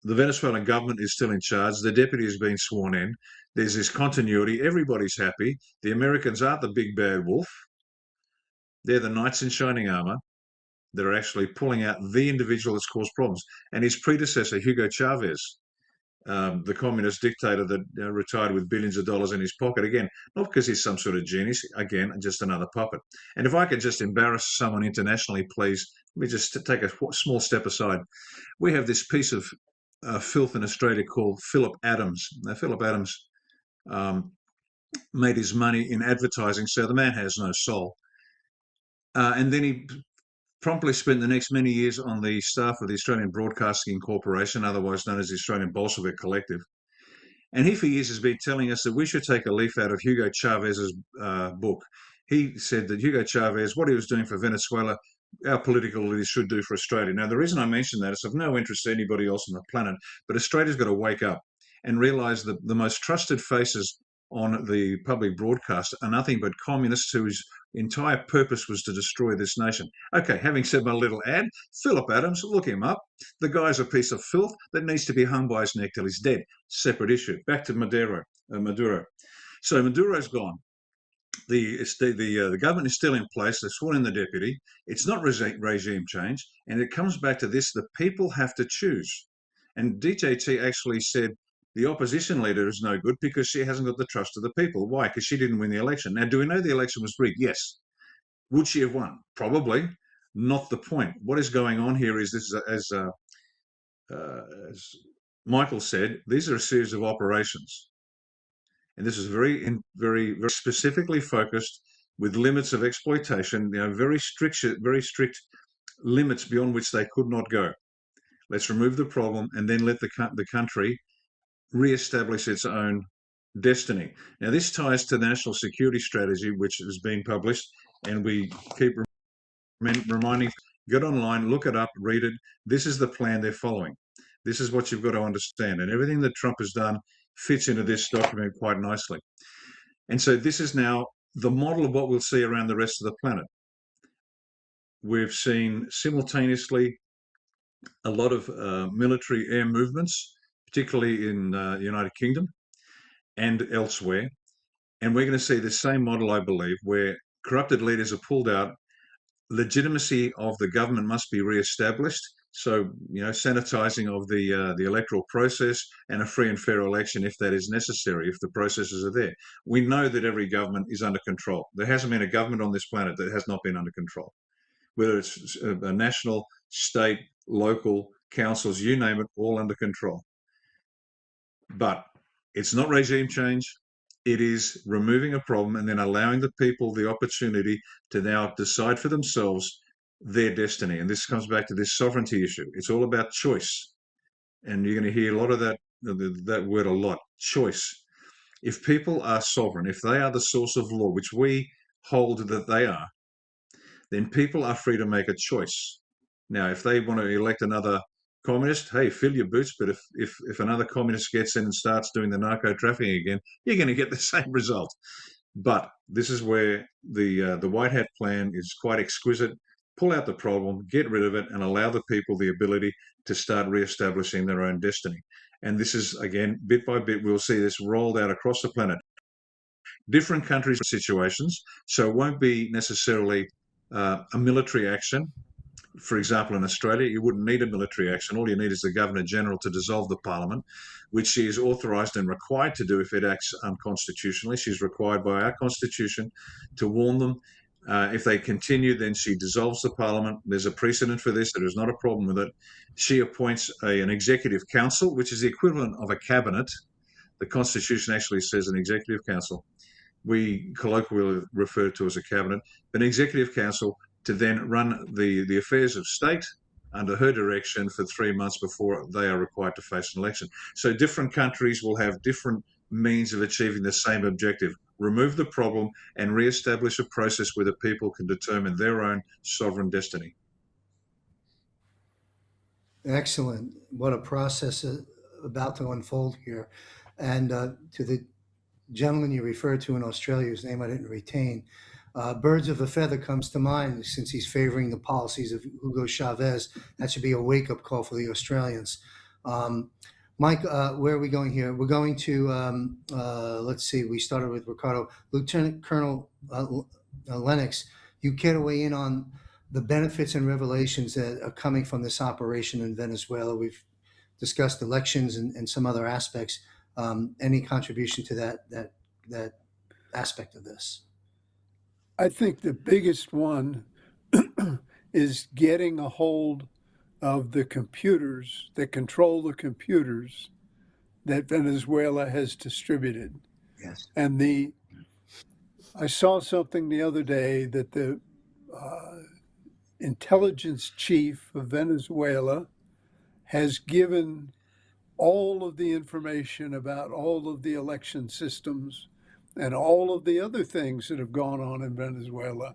The Venezuelan government is still in charge. The deputy has been sworn in. There's this continuity. Everybody's happy. The Americans aren't the big bad wolf. They're the knights in shining armor. They're actually pulling out the individual that's caused problems. And his predecessor, Hugo Chavez, the communist dictator that retired with billions of dollars in his pocket, again, not because he's some sort of genius, again, just another puppet. And if I could just embarrass someone internationally, please, let me just take a small step aside. We have this piece of filth in Australia called Phillip Adams. Now, Phillip Adams made his money in advertising, so the man has no soul. And then he promptly spent the next many years on the staff of the Australian Broadcasting Corporation, otherwise known as the Australian Bolshevik Collective. And he for years has been telling us that we should take a leaf out of Hugo Chavez's book. He said that Hugo Chavez, what he was doing for Venezuela, our political leaders should do for Australia. Now, the reason I mention that is of no interest to anybody else on the planet, but Australia's got to wake up and realise that the most trusted faces on the public broadcast are nothing but communists whose entire purpose was to destroy this nation. Okay, having said my little ad, Phillip Adams, look him up. The guy's a piece of filth that needs to be hung by his neck till he's dead. Separate issue. Back to Maduro. So Maduro's gone. The government is still in place. They've sworn in the deputy. It's not regime change. And it comes back to this, the people have to choose. And DJT actually said the opposition leader is no good because she hasn't got the trust of the people. Why? Because she didn't win the election. Now, do we know the election was rigged? Yes. Would she have won? Probably. Not the point. What is going on here is this, as Michael said, these are a series of operations. And this is very specifically focused with limits of exploitation, very strict limits beyond which they could not go. Let's remove the problem and then let the country re-establish its own destiny. Now, this ties to the national security strategy, which has been published, and we keep reminding, get online, look it up, read it. This is the plan they're following. This is what you've got to understand. And everything that Trump has done fits into this document quite nicely. And so this is now the model of what we'll see around the rest of the planet. We've seen simultaneously a lot of military air movements, particularly in the United Kingdom and elsewhere. And we're going to see the same model, I believe, where corrupted leaders are pulled out. Legitimacy of the government must be re-established. So, sanitizing of the electoral process and a free and fair election if that is necessary, if the processes are there. We know that every government is under control. There hasn't been a government on this planet that has not been under control. Whether it's a national, state, local, councils, you name it, all under control. But it's not regime change. It is removing a problem and then allowing the people the opportunity to now decide for themselves their destiny. And this comes back to this sovereignty issue. It's all about choice. And you're going to hear a lot of that word a lot, choice. If people are sovereign, if they are the source of law, which we hold that they are, then people are free to make a choice. Now, if they want to elect another communist, hey, fill your boots. But if another communist gets in and starts doing the narco trafficking again, you're going to get the same result. But this is where the White Hat plan is quite exquisite. Pull out the problem, get rid of it, and allow the people the ability to start re-establishing their own destiny. And this is, again, bit by bit, we'll see this rolled out across the planet. Different countries, situations, so it won't be necessarily a military action. For example, in Australia, you wouldn't need a military action. All you need is the Governor-General to dissolve the Parliament, which she is authorised and required to do if it acts unconstitutionally. She's required by our Constitution to warn them. If they continue, then she dissolves the Parliament. There's a precedent for this. There is not a problem with it. She appoints an executive council, which is the equivalent of a cabinet. The Constitution actually says an executive council. We colloquially refer to as a cabinet, an executive council to then run the affairs of state under her direction for 3 months before they are required to face an election. So different countries will have different means of achieving the same objective. Remove the problem and re-establish a process where the people can determine their own sovereign destiny. Excellent. What a process about to unfold here. And to the gentleman you referred to in Australia, whose name I didn't retain, birds of a feather comes to mind since he's favoring the policies of Hugo Chavez. That should be a wake-up call for the Australians. Mike, where are we going here? We're going to, let's see, we started with Ricardo. Lieutenant Colonel Lennox, you care to weigh in on the benefits and revelations that are coming from this operation in Venezuela. We've discussed elections and some other aspects. Any contribution to that aspect of this? I think the biggest one is getting a hold of the computers that control the computers that Venezuela has distributed. Yes. And I saw something the other day that the intelligence chief of Venezuela has given all of the information about all of the election systems and all of the other things that have gone on in Venezuela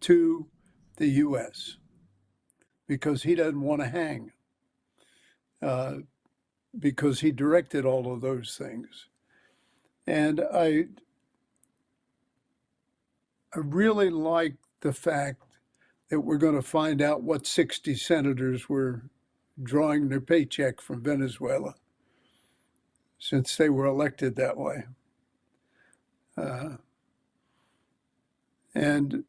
to the U.S. because he doesn't want to hang, because he directed all of those things. And I really like the fact that we're going to find out what 60 senators were drawing their paycheck from Venezuela, since they were elected that way. And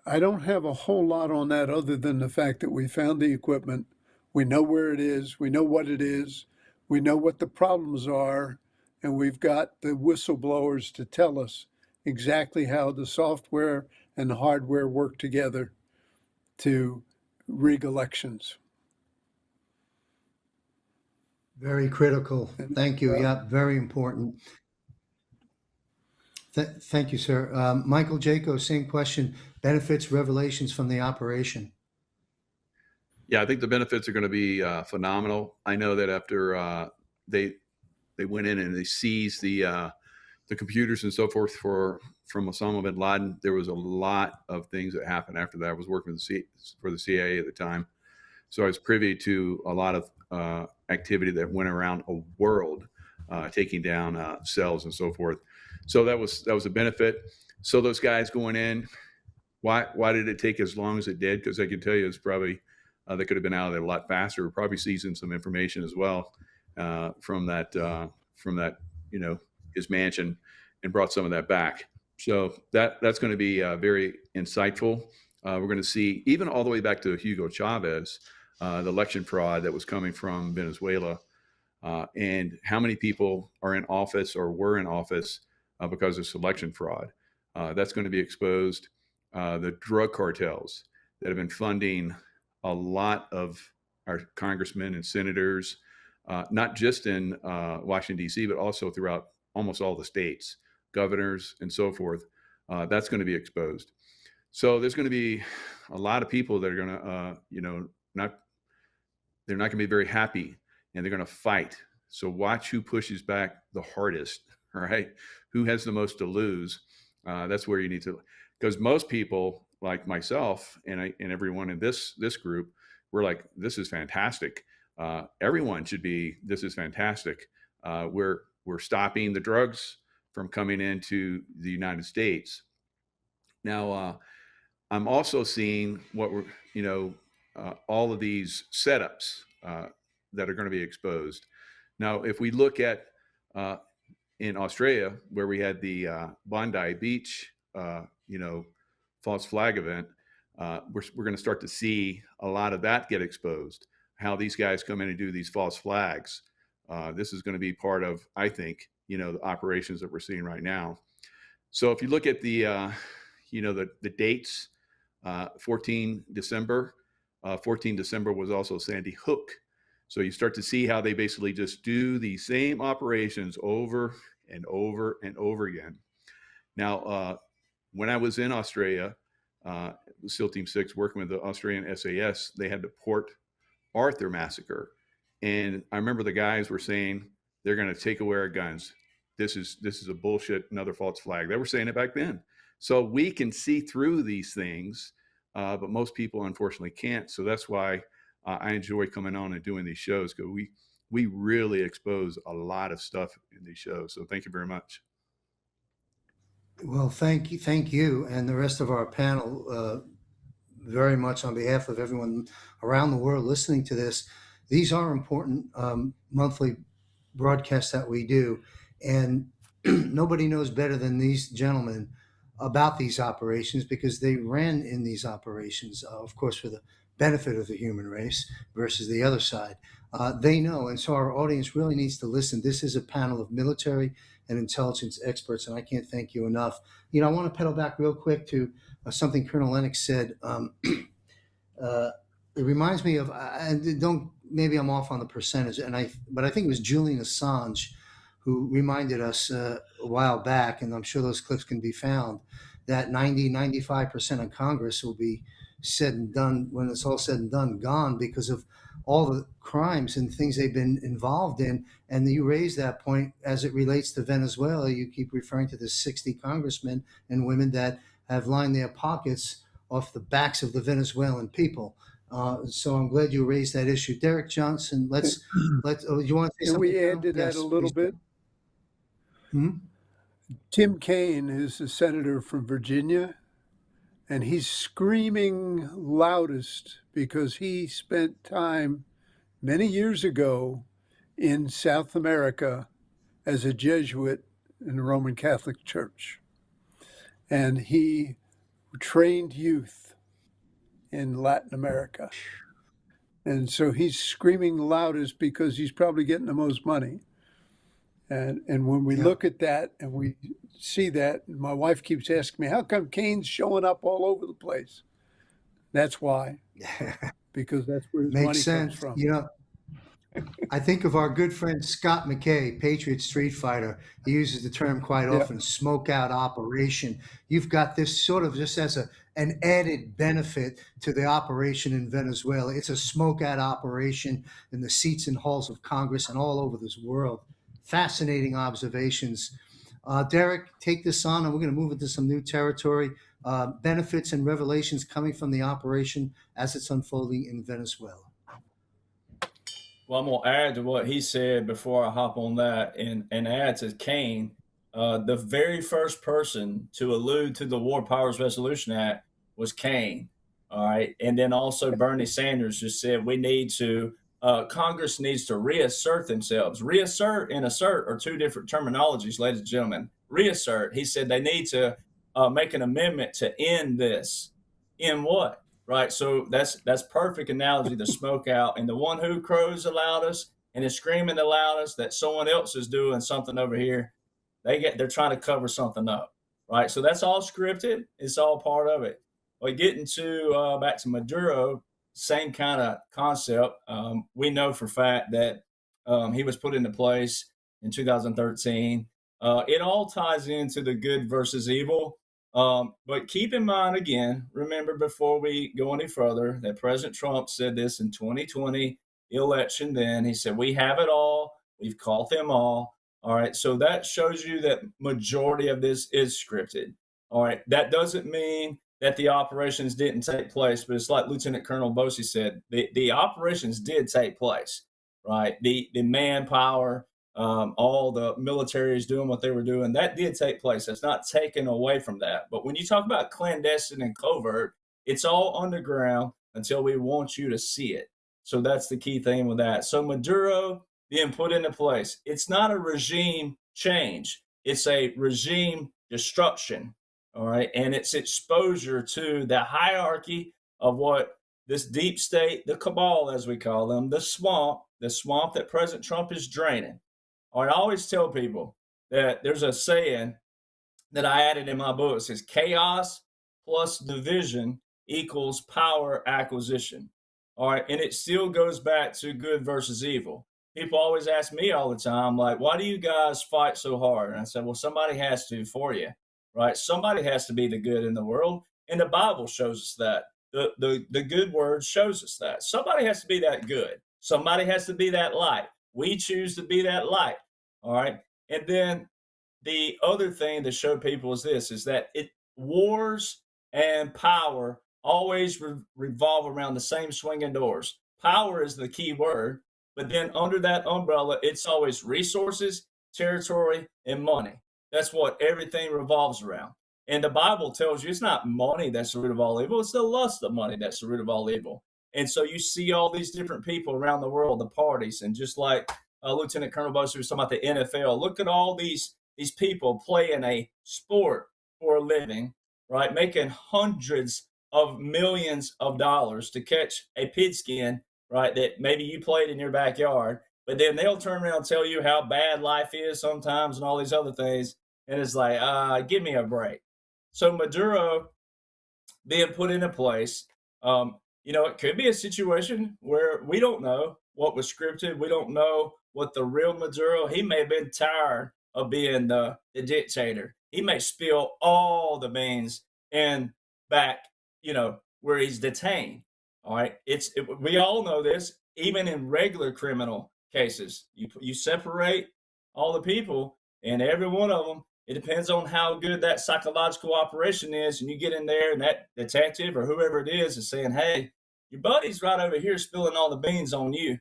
I don't have a whole lot on that other than the fact that we found the equipment. We know where it is. We know what it is. We know what the problems are. And we've got the whistleblowers to tell us exactly how the software and the hardware work together to rig elections. Very critical. Thank you. Yeah, very important. Thank you, sir. Michael Jaco, same question. Benefits, revelations from the operation. Yeah, I think the benefits are going to be phenomenal. I know that after they went in and they seized the computers and so forth from Osama bin Laden, there was a lot of things that happened after that. I was working for the CIA at the time, so I was privy to a lot of activity that went around a world, taking down cells and so forth. So that was a benefit. So those guys going in, why did it take as long as it did? Because I can tell you it's probably they could have been out of there a lot faster. We're probably seizing some information as well from that his mansion, and brought some of that back. So that's going to be very insightful. We're going to see even all the way back to Hugo Chavez, the election fraud that was coming from Venezuela, and how many people are in office or were in office because of election fraud. That's going to be exposed. The drug cartels that have been funding a lot of our congressmen and senators, not just in Washington, D.C., but also throughout almost all the states, governors, and so forth. That's going to be exposed. So there's going to be a lot of people that are going to, they're not going to be very happy, and they're going to fight. So watch who pushes back the hardest, all right? Who has the most to lose? That's where you need to, because most people like myself and everyone in this group, we're like, this is fantastic. Everyone should be, this is fantastic. We're stopping the drugs from coming into the United States. Now, I'm also seeing what we're, all of these setups that are going to be exposed. Now, if we look at in Australia, where we had the Bondi Beach, false flag event, we're going to start to see a lot of that get exposed. How these guys come in and do these false flags. This is going to be part of, I think, the operations that we're seeing right now. So if you look at the dates, 14 December was also Sandy Hook. So you start to see how they basically just do the same operations over and over and over again. Now, when I was in Australia, SEAL Team 6, working with the Australian SAS, they had the Port Arthur massacre. And I remember the guys were saying, they're going to take away our guns. This is a bullshit, another false flag. They were saying it back then. So we can see through these things, but most people unfortunately can't. So that's why I enjoy coming on and doing these shows, because we really expose a lot of stuff in these shows. So thank you very much. Well, thank you, and the rest of our panel, very much on behalf of everyone around the world listening to this. These are important monthly broadcasts that we do, and nobody knows better than these gentlemen about these operations because they ran in these operations, of course, for the benefit of the human race versus the other side. They know. And so our audience really needs to listen. This is a panel of military and intelligence experts, and I can't thank you enough. I want to pedal back real quick to something Colonel Lennox said. It reminds me of, and maybe I'm off on the percentage, but I think it was Julian Assange who reminded us a while back, and I'm sure those clips can be found, that 95% of Congress will be said and done, when it's all said and done, gone because of all the crimes and things they've been involved in. And you raise that point as it relates to Venezuela. You keep referring to the 60 congressmen and women that have lined their pockets off the backs of the Venezuelan people. So I'm glad you raised that issue. Derek Johnson, you want to say something? We add to that a little bit? Tim Kaine is a senator from Virginia, and he's screaming loudest because he spent time many years ago in South America as a Jesuit in the Roman Catholic Church. And he trained youth in Latin America. And so he's screaming loudest because he's probably getting the most money. And when we look at that and we see that, my wife keeps asking me, how come Kaine's showing up all over the place? That's why. Because that's where his money comes from. I think of our good friend Scott McKay, Patriot Street Fighter. He uses the term quite often, smoke out operation. You've got this sort of just as an added benefit to the operation in Venezuela. It's a smoke out operation in the seats and halls of Congress and all over this world. Fascinating observations. Derek, take this on, and we're going to move into some new territory. Benefits and revelations coming from the operation as it's unfolding in Venezuela. Well, I'm going to add to what he said before I hop on that and add to Kaine. The very first person to allude to the War Powers Resolution Act was Kaine. All right. And then also Bernie Sanders just said we need to, Congress needs to reassert themselves. Reassert and assert are two different terminologies, ladies and gentlemen. Reassert, he said they need to make an amendment to end this. In what? Right. So that's perfect analogy to smoke out. And the one who crows the loudest and is screaming the loudest that someone else is doing something over here, they're trying to cover something up. Right. So that's all scripted. It's all part of it. But getting to back to Maduro, same kind of concept. We know for a fact that he was put into place in 2013. It all ties into the good versus evil. But keep in mind, again, remember before we go any further, that President Trump said this in 2020 election. Then he said, we have it all. We've caught them all. All right. So that shows you that majority of this is scripted. All right. That doesn't mean that the operations didn't take place, but it's like Lieutenant Colonel Bosey said, the operations did take place, right? The manpower, all the military is doing what they were doing. That did take place. That's not taken away from that. But when you talk about clandestine and covert, it's all underground until we want you to see it. So that's the key thing with that. So Maduro being put into place, it's not a regime change. It's a regime destruction. All right. And it's exposure to the hierarchy of what this deep state, the cabal, as we call them, the swamp that President Trump is draining. I always tell people that there's a saying that I added in my book. It says chaos plus division equals power acquisition. All right. And it still goes back to good versus evil. People always ask me all the time, like, why do you guys fight so hard? And I said, well, somebody has to for you, right? Somebody has to be the good in the world. And the Bible shows us that. The good word shows us that. Somebody has to be that good. Somebody has to be that light. We choose to be that light. All right. And then the other thing to show people is this, is that wars and power always revolve around the same swinging doors. Power is the key word, but then under that umbrella, it's always resources, territory, and money. That's what everything revolves around. And the Bible tells you it's not money that's the root of all evil. It's the lust of money that's the root of all evil. And so you see all these different people around the world, the parties, and just like Lieutenant Colonel Bosey was talking about the NFL, look at all these people playing a sport for a living, right, making hundreds of millions of dollars to catch a pigskin, right, that maybe you played in your backyard, but then they'll turn around and tell you how bad life is sometimes and all these other things. And it's like, give me a break. So Maduro being put into place, it could be a situation where we don't know what was scripted. We don't know what the real Maduro, he may have been tired of being the dictator. He may spill all the beans and back, where he's detained. All right. We all know this, even in regular criminal cases. You separate all the people, and every one of them, it depends on how good that psychological operation is. And you get in there, and that detective or whoever it is saying, hey, your buddy's right over here spilling all the beans on you.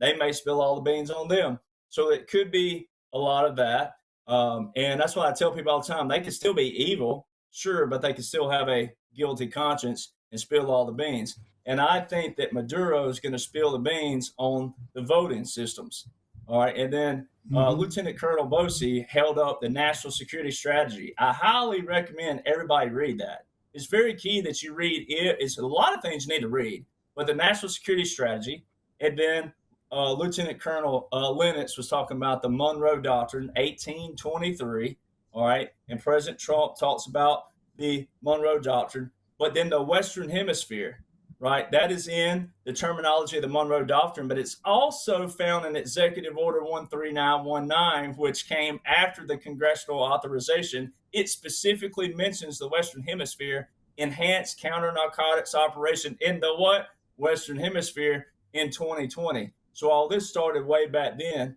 They may spill all the beans on them. So it could be a lot of that. And that's why I tell people all the time, they can still be evil, sure, but they can still have a guilty conscience and spill all the beans. And I think that Maduro is going to spill the beans on the voting systems. All right. And then Lieutenant Colonel Bosey held up the national security strategy. I highly recommend everybody read that. It's very key that you read it. It's a lot of things you need to read, but the national security strategy. And then Lieutenant Colonel Lennox was talking about the Monroe Doctrine, 1823. All right. And President Trump talks about the Monroe Doctrine, but then the Western Hemisphere, right? That is in the terminology of the Monroe Doctrine, but it's also found in Executive Order 13919, which came after the congressional authorization. It specifically mentions the Western Hemisphere, enhanced counter-narcotics operation in the what? Western Hemisphere in 2020. So all this started way back then.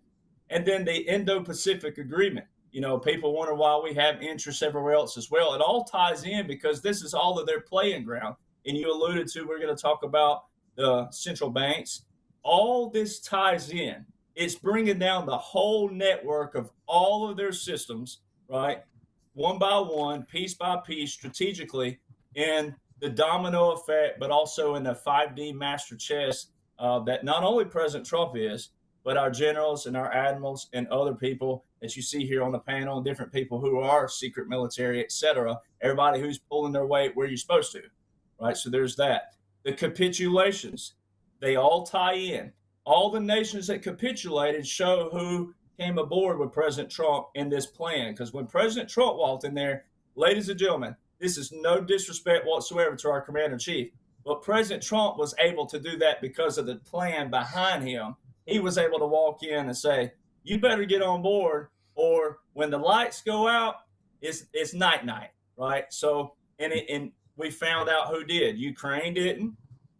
And then the Indo-Pacific Agreement. People wonder why we have interests everywhere else as well. It all ties in because this is all of their playing ground. And you alluded to, we're going to talk about the central banks. All this ties in. It's bringing down the whole network of all of their systems, right? One by one, piece by piece, strategically, in the domino effect, but also in the 5D master chess that not only President Trump is, but our generals and our admirals and other people that you see here on the panel, and different people who are secret military, et cetera, everybody who's pulling their weight where you're supposed to. Right, so there's that. The capitulations, they all tie in. All the nations that capitulated show who came aboard with President Trump in this plan. Because when President Trump walked in there, ladies and gentlemen, this is no disrespect whatsoever to our commander-in-chief, but President Trump was able to do that because of the plan behind him. He was able to walk in and say, you better get on board, or when the lights go out, it's night-night, right? So, and we found out who did. Ukraine didn't,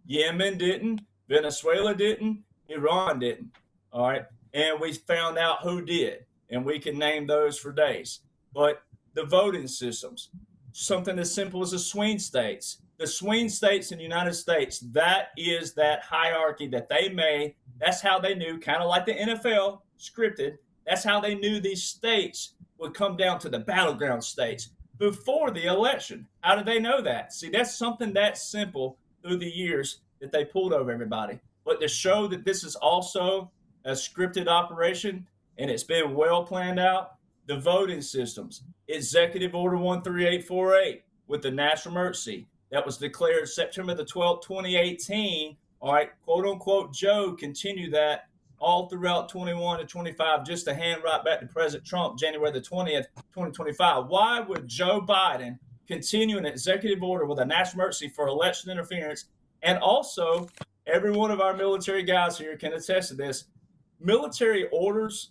Yemen didn't, Venezuela didn't, Iran didn't. All right. And we found out who did. And we can name those for days. But the voting systems, something as simple as the swing states. The swing states in the United States, that is that hierarchy that they made. That's how they knew, kind of like the NFL scripted. That's how they knew these states would come down to the battleground states before the election. How did they know that? See, that's something that simple through the years that they pulled over everybody. But to show that this is also a scripted operation and it's been well planned out, the voting systems, Executive Order 13848 with the national emergency that was declared September the 12th, 2018. All right, quote unquote, Joe continued that all throughout 21 to 25, just to hand right back to President Trump, January the 20th, 2025. Why would Joe Biden continue an executive order with a national emergency for election interference? And also, every one of our military guys here can attest to this. Military orders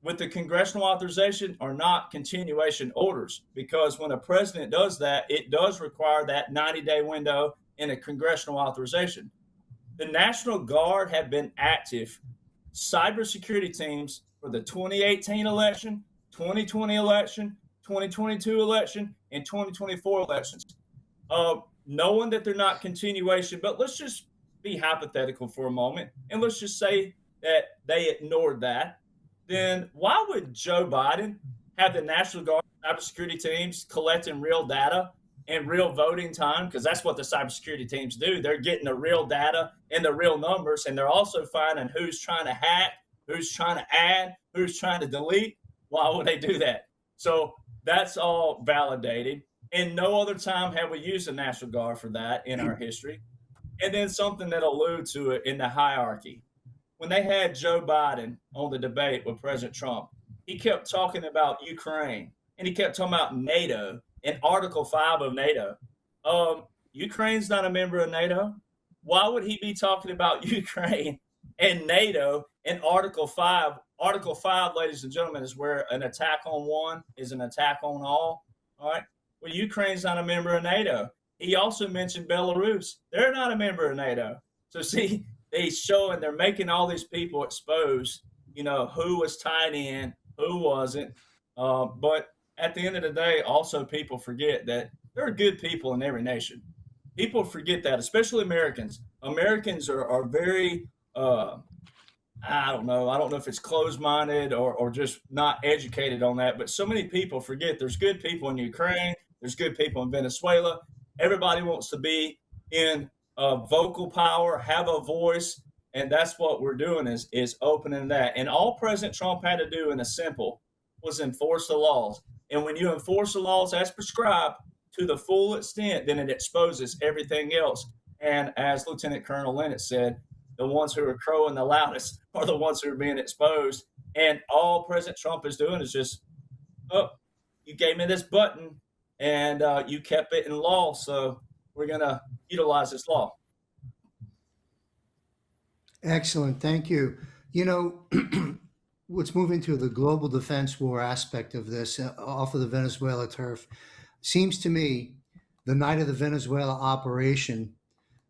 with the congressional authorization are not continuation orders, because when a president does that, it does require that 90-day window in a congressional authorization. The National Guard have been active cybersecurity teams for the 2018 election, 2020 election, 2022 election, and 2024 elections. Knowing that they're not continuation, but let's just be hypothetical for a moment, and let's just say that they ignored that. Then why would Joe Biden have the National Guard cybersecurity teams collecting real data and real voting time? Because that's what the cybersecurity teams do. They're getting the real data and the real numbers, and they're also finding who's trying to hack, who's trying to add, who's trying to delete. Why would they do that? So that's all validated. And no other time have we used the National Guard for that in our history. And then something that alludes to it in the hierarchy. When they had Joe Biden on the debate with President Trump, he kept talking about Ukraine and he kept talking about NATO and Article 5 of NATO. Ukraine's not a member of NATO. Why would he be talking about Ukraine and NATO and Article 5? Article 5, ladies and gentlemen, is where an attack on one is an attack on all. All right. Well, Ukraine's not a member of NATO. He also mentioned Belarus. They're not a member of NATO. So, see, they showing they're making all these people expose, who was tied in, who wasn't. But at the end of the day, also people forget that there are good people in every nation. People forget that, especially Americans. Americans are very, I don't know. I don't know if it's closed-minded or just not educated on that. But so many people forget there's good people in Ukraine. There's good people in Venezuela. Everybody wants to be in vocal power, have a voice, and that's what we're doing is opening that. And all President Trump had to do in a simple was enforce the laws. And when you enforce the laws as prescribed to the full extent, then it exposes everything else. And as Lieutenant Colonel Lennox said, the ones who are crowing the loudest are the ones who are being exposed. And all President Trump is doing is just, oh, you gave me this button and you kept it in law, so we're going to utilize this law. Excellent. Thank you. Let's move into the global defense war aspect of this off of the Venezuela turf. Seems to me the night of the Venezuela operation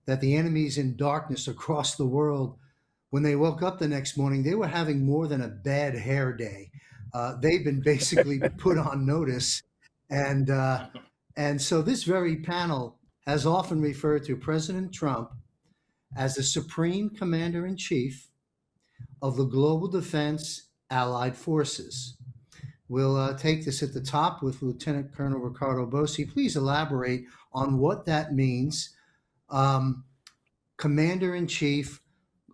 that the enemies in darkness across the world, when they woke up the next morning, they were having more than a bad hair day. They've been basically put on notice. And so this very panel has often referred to President Trump as the Supreme Commander-in-Chief of the Global Defense Allied Forces. We'll take this at the top with Lieutenant Colonel Ricardo Bossi. Please elaborate on what that means. Commander-in-Chief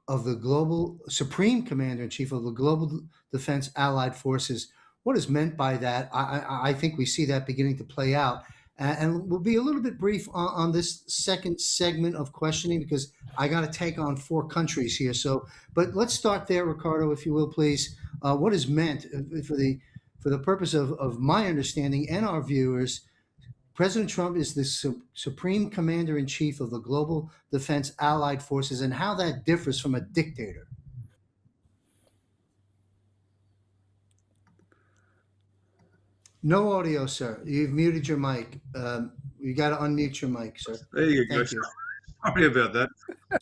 of the Global, Supreme Commander-in-Chief of the Global Defense Allied Forces. What is meant by that? I think we see that beginning to play out. And we'll be a little bit brief on this second segment of questioning because I got to take on 4 countries here. But let's start there, Ricardo, if you will, please. What is meant for the purpose of my understanding and our viewers? President Trump is the Supreme Commander-in-Chief of the Global Defense Allied Forces, and how that differs from a dictator. No audio, sir. You've muted your mic. You got to unmute your mic, sir. There you go. Thank you. Sorry about that.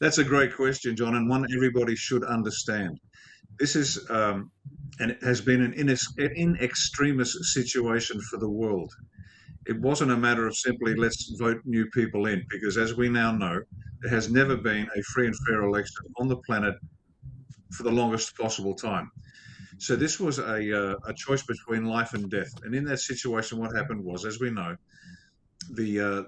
That's a great question, John, and one everybody should understand. This is, and it has been an in extremis situation for the world. It wasn't a matter of simply let's vote new people in, because as we now know, there has never been a free and fair election on the planet for the longest possible time. So this was a choice between life and death. And in that situation, what happened was, as we know, the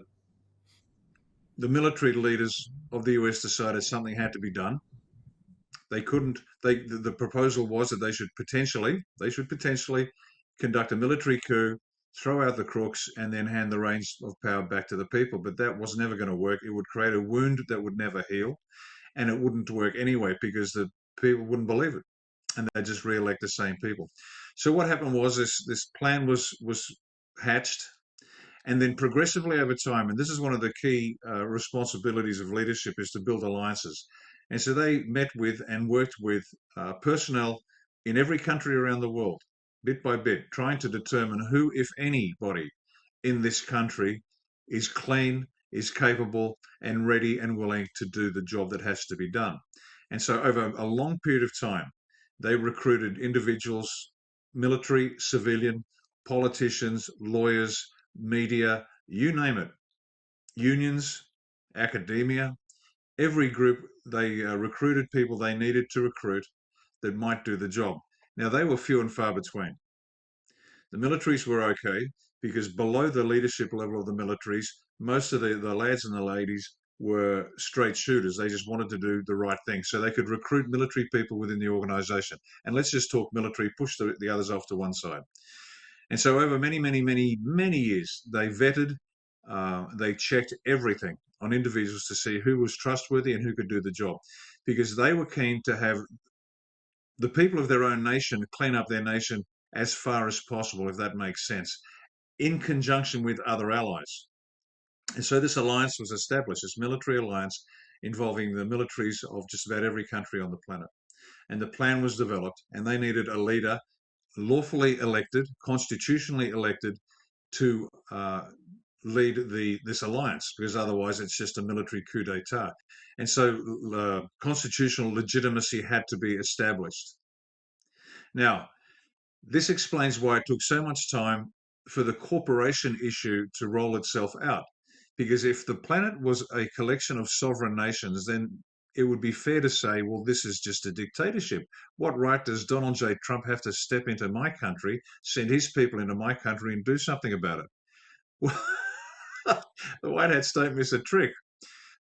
military leaders of the US decided something had to be done. The proposal was that they should potentially conduct a military coup, throw out the crooks, and then hand the reins of power back to the people. But that was never going to work. It would create a wound that would never heal, and it wouldn't work anyway because the people wouldn't believe it, and they just re-elect the same people. So what happened was this plan was hatched, and then progressively over time, and this is one of the key responsibilities of leadership, is to build alliances. And so they met with and worked with personnel in every country around the world, bit by bit, trying to determine who, if anybody, in this country is clean, is capable, and ready and willing to do the job that has to be done. And so over a long period of time, they recruited individuals, military, civilian, politicians, lawyers, media, you name it, unions, academia, every group. They recruited people they needed to recruit that might do the job. Now, they were few and far between. The militaries were okay because below the leadership level of the militaries, most of the lads and the ladies were straight shooters. They just wanted to do the right thing. So they could recruit military people within the organization. And let's just talk military, push the others off to one side. And so over many, many, many, many years, they vetted they checked everything on individuals to see who was trustworthy and who could do the job, because they were keen to have the people of their own nation clean up their nation as far as possible, if that makes sense, in conjunction with other allies. And so this alliance was established, this military alliance involving the militaries of just about every country on the planet. And the plan was developed, and they needed a leader lawfully elected, constitutionally elected, to lead this alliance, because otherwise it's just a military coup d'etat. And so constitutional legitimacy had to be established. Now, this explains why it took so much time for the corporation issue to roll itself out. Because if the planet was a collection of sovereign nations, then it would be fair to say, well, this is just a dictatorship. What right does Donald J. Trump have to step into my country, send his people into my country, and do something about it? Well, the White Hats don't miss a trick.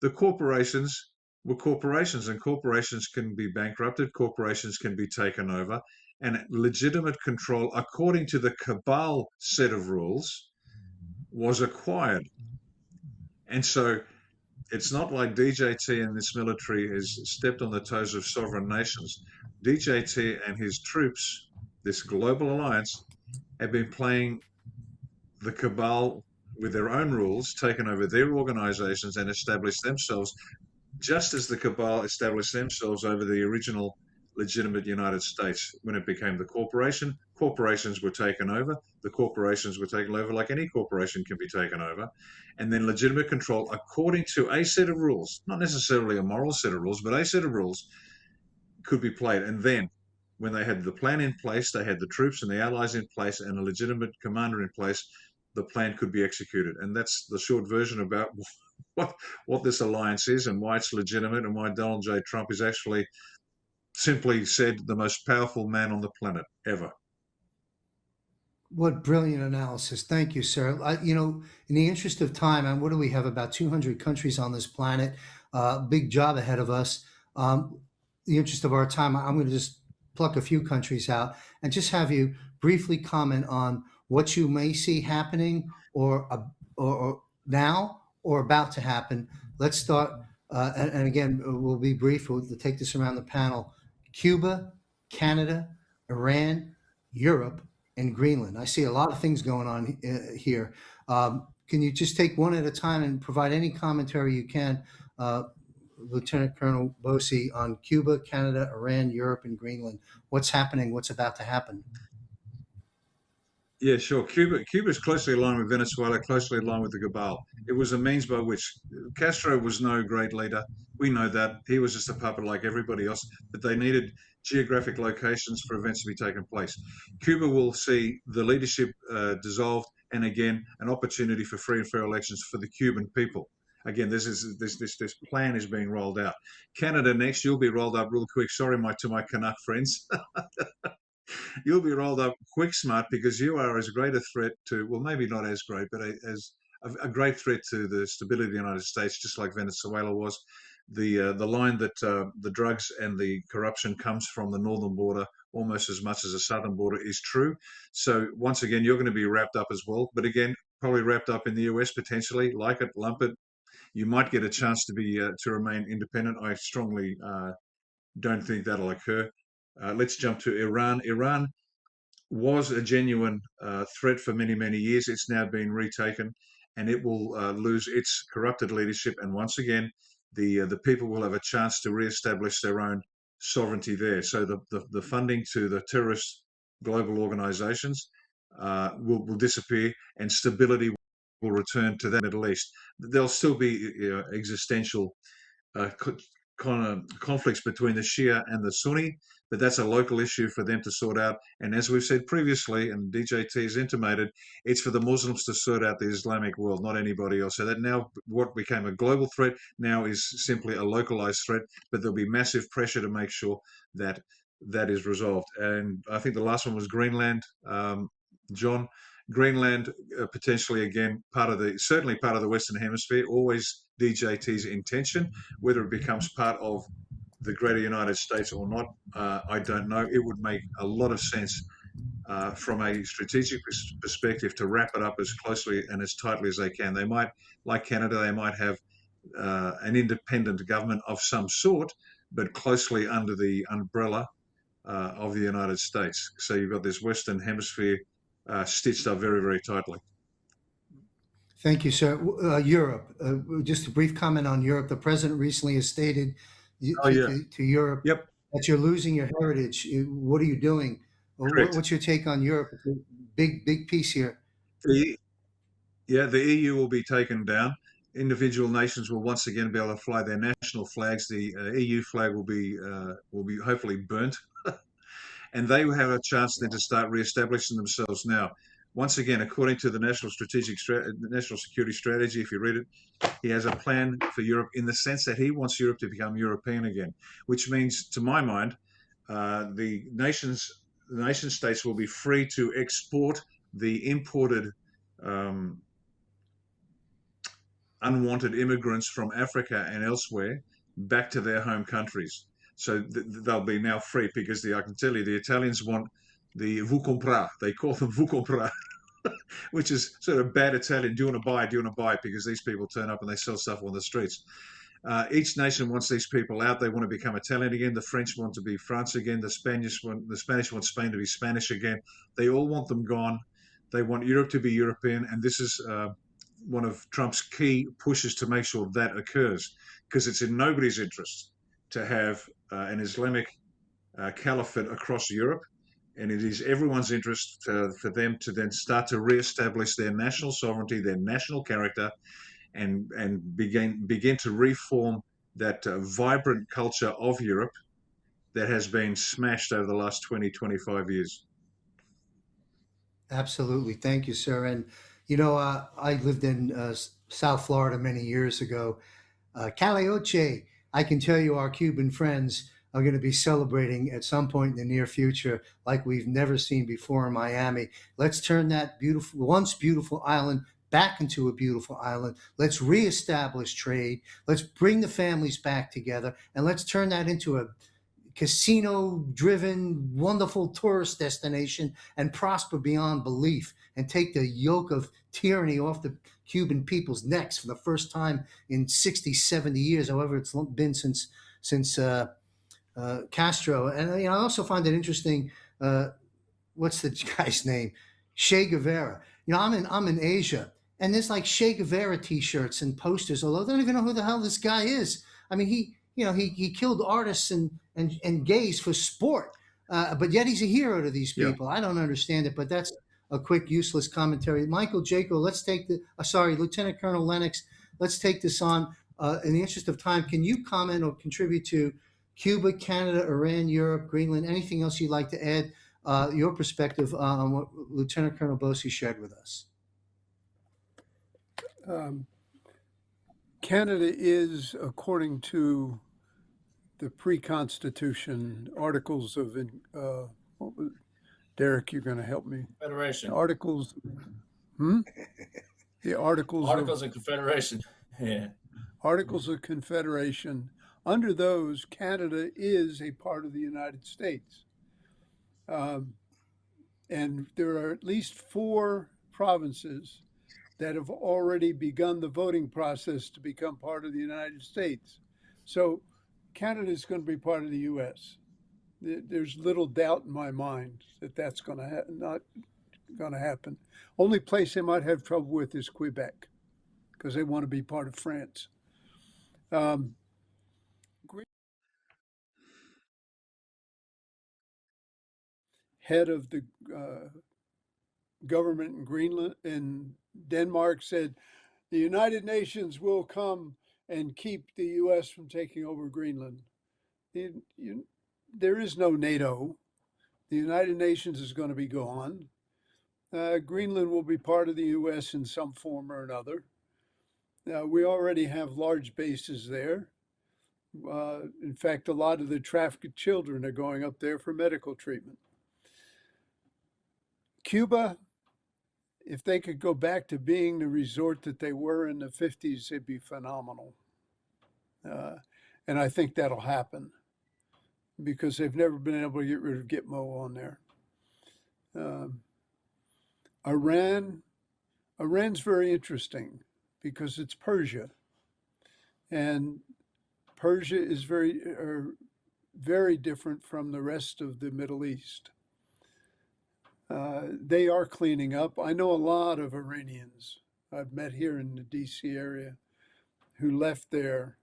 The corporations were corporations, and corporations can be bankrupted, corporations can be taken over, and legitimate control, according to the cabal set of rules, was acquired. And so it's not like DJT and this military has stepped on the toes of sovereign nations. DJT and his troops, this global alliance, have been playing the cabal with their own rules, taken over their organizations and established themselves, just as the cabal established themselves over the original legitimate United States. When it became the corporation, corporations were taken over. The corporations were taken over like any corporation can be taken over. And then legitimate control, according to a set of rules, not necessarily a moral set of rules, but a set of rules, could be played. And then when they had the plan in place, they had the troops and the allies in place and a legitimate commander in place, the plan could be executed. And that's the short version about what this alliance is and why it's legitimate, and why Donald J. Trump is actually, simply said, the most powerful man on the planet ever. What brilliant analysis. Thank you, sir. In the interest of time, and what do we have? About 200 countries on this planet. Big job ahead of us. The interest of our time, I'm going to just pluck a few countries out and just have you briefly comment on what you may see happening or now or about to happen. Let's start, and again, we'll be brief. We'll take this around the panel. Cuba, Canada, Iran, Europe, and Greenland. I see a lot of things going on here. Can you just take one at a time and provide any commentary you can, Lieutenant Colonel Bosey, on Cuba, Canada, Iran, Europe, and Greenland? What's happening? What's about to happen? Yeah, sure. Cuba is closely aligned with Venezuela, closely aligned with the cabal. It was a means by which Castro was no great leader. We know that. He was just a puppet like everybody else, but they needed geographic locations for events to be taking place. Cuba will see the leadership dissolved, and again, an opportunity for free and fair elections for the Cuban people. Again, this plan is being rolled out. Canada next, you'll be rolled up real quick. Sorry, to my Canuck friends. You'll be rolled up quick smart, because you are as great a threat to, well, maybe not as great, but as a great threat to the stability of the United States, just like Venezuela was. The line that the drugs and the corruption comes from the northern border almost as much as the southern border is true. So once again, you're going to be wrapped up as well. But again, probably wrapped up in the US potentially. Like it, lump it. You might get a chance to be to remain independent. I strongly don't think that'll occur. Let's jump to Iran. Iran was a genuine threat for many, many years. It's now been retaken, and it will lose its corrupted leadership. And once again, the people will have a chance to reestablish their own sovereignty there. So the funding to the terrorist global organizations will disappear, and stability will return to the Middle East. There'll still be existential conflicts between the Shia and the Sunni, but that's a local issue for them to sort out. And as we've said previously, and DJT has intimated, it's for the Muslims to sort out the Islamic world, not anybody else. So that now what became a global threat now is simply a localized threat, but there'll be massive pressure to make sure that that is resolved. And I think the last one was Greenland, John. Greenland, potentially again, certainly part of the Western Hemisphere, always DJT's intention. Whether it becomes part of the greater United States or not, I don't know. It would make a lot of sense from a strategic perspective to wrap it up as closely and as tightly as they can. They might, like Canada, they might have an independent government of some sort, but closely under the umbrella of the United States. So you've got this Western Hemisphere stitched up very, very tightly. Thank you, sir. Europe, just a brief comment on Europe. The president recently has stated to Europe Yep. that you're losing your heritage. What are you doing? What's your take on Europe? It's a big piece here. The EU will be taken down. Individual nations will once again be able to fly their national flags. The EU flag will be hopefully burnt, and they will have a chance then to start re-establishing themselves now. Once again, according to the National Security Strategy, if you read it, he has a plan for Europe in the sense that he wants Europe to become European again, which means, to my mind, the nation states will be free to export the imported unwanted immigrants from Africa and elsewhere back to their home countries. So they'll be now free because I can tell you, the Italians want the vous comprez. They call them vous comprez, which is sort of bad Italian. Do you want to buy? Do you want to buy? Because these people turn up and they sell stuff on the streets. Each nation wants these people out. They want to become Italian again. The French want to be France again. The Spanish want Spain to be Spanish again. They all want them gone. They want Europe to be European, and this is one of Trump's key pushes to make sure that occurs, because it's in nobody's interest to have an Islamic caliphate across Europe, and it is everyone's interest for them to then start to re-establish their national sovereignty, their national character, and begin to reform that vibrant culture of Europe that has been smashed over the last 20, 25 years. Absolutely. Thank you, sir. And, I lived in South Florida many years ago. Calaioche, I can tell you our Cuban friends are going to be celebrating at some point in the near future like we've never seen before in Miami. Let's turn that once beautiful island back into a beautiful island. Let's reestablish trade. Let's bring the families back together, and let's turn that into a casino-driven, wonderful tourist destination and prosper beyond belief, and take the yoke of tyranny off the Cuban people's necks for the first time in 60, 70 years, however it's been since Castro. And I also find it interesting. What's the guy's name? Che Guevara. I'm in Asia, and there's like Che Guevara T-shirts and posters, although I don't even know who the hell this guy is. I mean, he killed artists and gays for sport, but yet he's a hero to these people. Yeah. I don't understand it, but that's a quick, useless commentary. Michael Jaco, let's take Lieutenant Colonel Lennox, let's take this on. In the interest of time, can you comment or contribute to Cuba, Canada, Iran, Europe, Greenland, anything else you'd like to add, your perspective on what Lieutenant Colonel Bosey shared with us? Canada is, according to the pre-Constitution Articles of, Derek, you're going to help me. Federation. Articles. The Articles of Confederation. Yeah. Articles of Confederation. Under those, Canada is a part of the United States. And there are at least 4 provinces that have already begun the voting process to become part of the United States. So Canada is going to be part of the U.S. There's little doubt in my mind that that's going to not going to happen. Only place they might have trouble with is Quebec, because they want to be part of France. Head of the government in Greenland and Denmark said the United Nations will come and keep the U.S. from taking over Greenland. There is no NATO. The United Nations is going to be gone. Greenland will be part of the U.S. in some form or another. We already have large bases there. In fact, a lot of the trafficked children are going up there for medical treatment. Cuba, if they could go back to being the resort that they were in the 50s, it'd be phenomenal. And I think that'll happen because they've never been able to get rid of Gitmo on there. Um, Iran's very interesting because it's Persia, and Persia is very different from the rest of the Middle East. They are cleaning up. I know a lot of Iranians I've met here in the DC area who left there.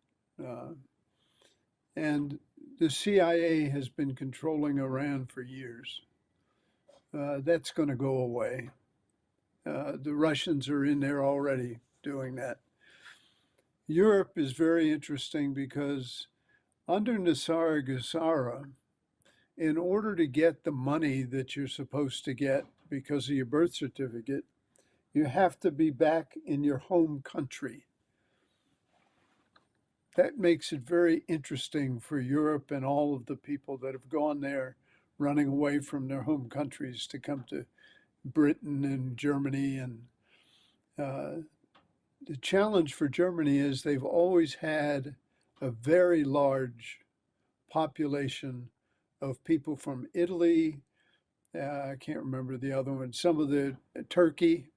And the CIA has been controlling Iran for years. That's going to go away. The Russians are in there already doing that. Europe is very interesting because under Nasser Gassara, in order to get the money that you're supposed to get because of your birth certificate, you have to be back in your home country. That makes it very interesting for Europe and all of the people that have gone there running away from their home countries to come to Britain and Germany. And the challenge for Germany is they've always had a very large population of people from Italy. I can't remember the other one, some of the Turkey,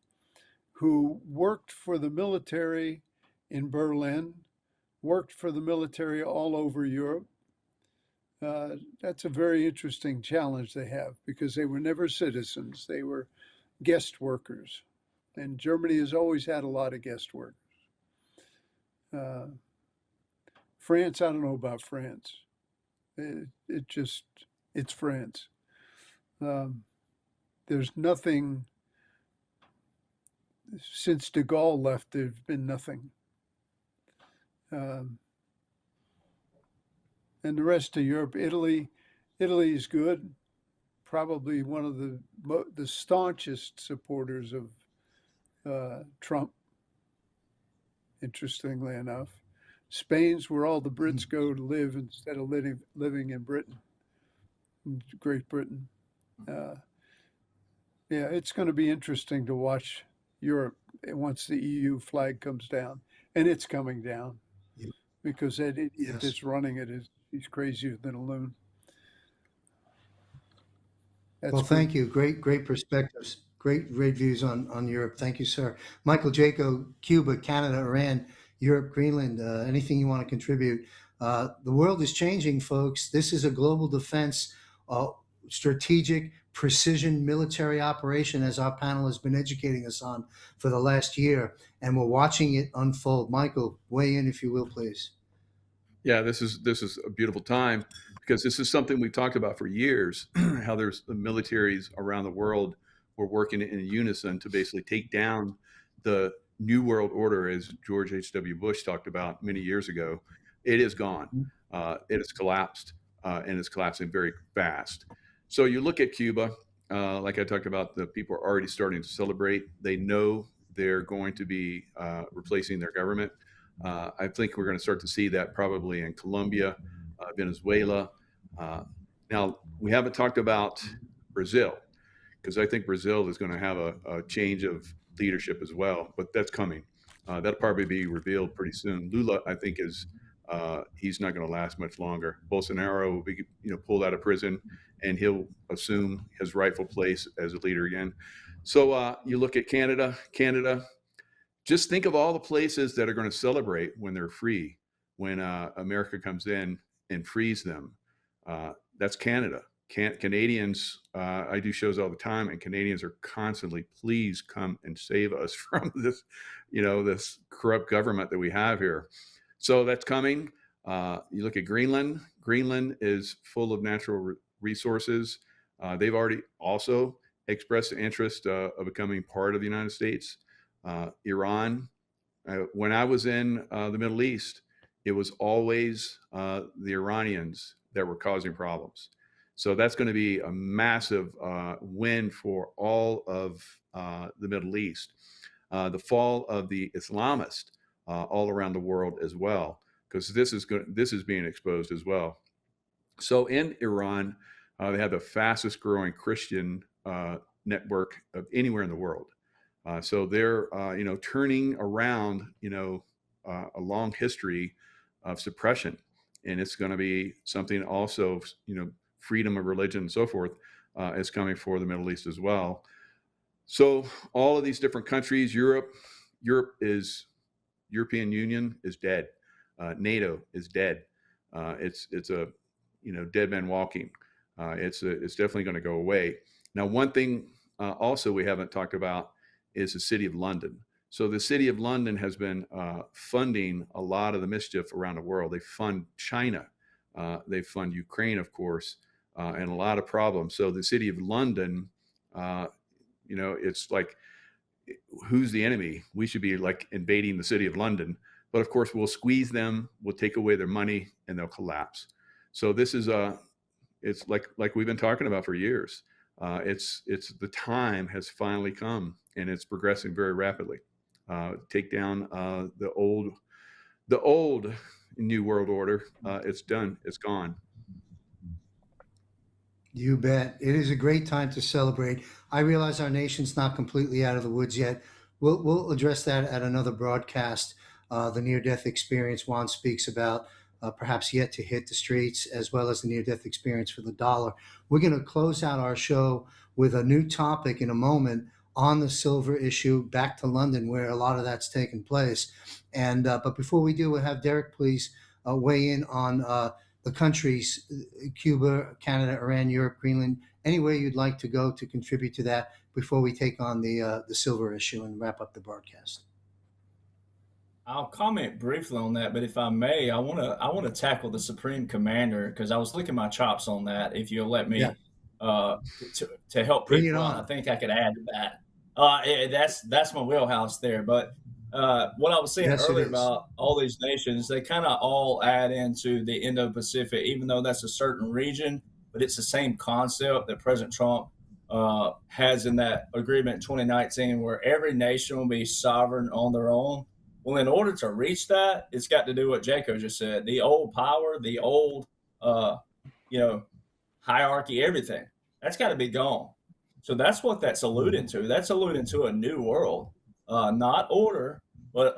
who worked for the military in Berlin, worked for the military all over Europe. That's a very interesting challenge they have because they were never citizens. They were guest workers. And Germany has always had a lot of guest workers. France, I don't know about France. It's France. There's nothing, since de Gaulle left, there's been nothing. And the rest of Europe, Italy is good. Probably one of the staunchest supporters of Trump, interestingly enough. Spain's where all the Brits go to live instead of living in Britain, in Great Britain. Yeah, it's going to be interesting to watch Europe once the EU flag comes down, and it's coming down because that idiot that's running it he's crazier than a loon. Well, thank you. Great perspectives. Great views on Europe. Thank you, sir. Michael, Jaco, Cuba, Canada, Iran, Europe, Greenland, anything you want to contribute. The world is changing, folks. This is a global defense, strategic, precision military operation, as our panel has been educating us on for the last year, and we're watching it unfold. Michael, weigh in, if you will, please. Yeah, this is a beautiful time because this is something we've talked about for years, how there's the militaries around the world were working in unison to basically take down the New World Order, as George H.W. Bush talked about many years ago. It is gone. It has collapsed, and it's collapsing very fast. So you look at Cuba, like I talked about, the people are already starting to celebrate. They know they're going to be replacing their government. I think we're going to start to see that probably in Colombia, Venezuela. Now, we haven't talked about Brazil, because I think Brazil is going to have a change of leadership as well, but that's coming. That'll probably be revealed pretty soon. Lula, I think, he's not going to last much longer. Bolsonaro will be, pulled out of prison, and he'll assume his rightful place as a leader again. So you look at Canada. Just think of all the places that are going to celebrate when they're free, when America comes in and frees them. That's Canada. Canadians, I do shows all the time, and Canadians are constantly, please come and save us from this, this corrupt government that we have here. So that's coming. You look at Greenland. Greenland is full of natural resources. They've already also expressed the interest of becoming part of the United States. Iran. When I was in the Middle East, it was always the Iranians that were causing problems. So that's going to be a massive win for all of the Middle East. The fall of the Islamists all around the world as well, because this is being exposed as well. So in Iran, they have the fastest growing Christian network of anywhere in the world. So they're, turning around, a long history of suppression, and it's going to be something also, freedom of religion and so forth. is coming for the Middle East as well. So all of these different countries, European Union is dead. NATO is dead. It's a dead man walking. It's definitely going to go away. Now, one thing also we haven't talked about is the City of London. So the City of London has been funding a lot of the mischief around the world. They fund China, they fund Ukraine, of course, and a lot of problems. So the City of London, it's like, who's the enemy? We should be like invading the City of London, but of course we'll squeeze them, we'll take away their money, and they'll collapse. So this is it's like we've been talking about for years. It's the time has finally come, and it's progressing very rapidly. Take down the old New World Order. It's done. It's gone. You bet. It is a great time to celebrate. I realize our nation's not completely out of the woods yet. We'll address that at another broadcast. The near-death experience Juan speaks about, perhaps yet to hit the streets, as well as the near-death experience for the dollar. We're going to close out our show with a new topic in a moment on the silver issue, back to London, where a lot of that's taken place. And but before we do, we'll have Derek please weigh in on the countries, Cuba, Canada, Iran, Europe, Greenland, anywhere you'd like to go to contribute to that before we take on the silver issue and wrap up the broadcast. I'll comment briefly on that, but if I may, I want to tackle the Supreme Commander, because I was licking my chops on that. If you'll let me, to help Bring it people, on. I think I could add to that. That's my wheelhouse there. But what I was saying Yes, it earlier is. about all these nations, they kind of all add into the Indo-Pacific, even though that's a certain region, but it's the same concept that President Trump has in that agreement in 2019, where every nation will be sovereign on their own. Well, in order to reach that, it's got to do what Jaco just said: the old power, the old, hierarchy, everything that's got to be gone. So that's what that's alluding to. That's alluding to a new world, not order, but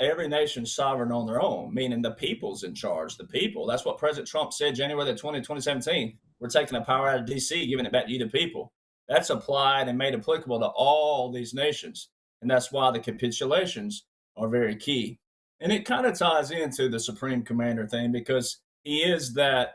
every nation sovereign on their own, meaning the people's in charge. The people. That's what President Trump said January 2017. We're taking the power out of D.C., giving it back to you, the people. That's applied and made applicable to all these nations, and that's why the capitulations are very key. And it kind of ties into the Supreme Commander thing, because he's that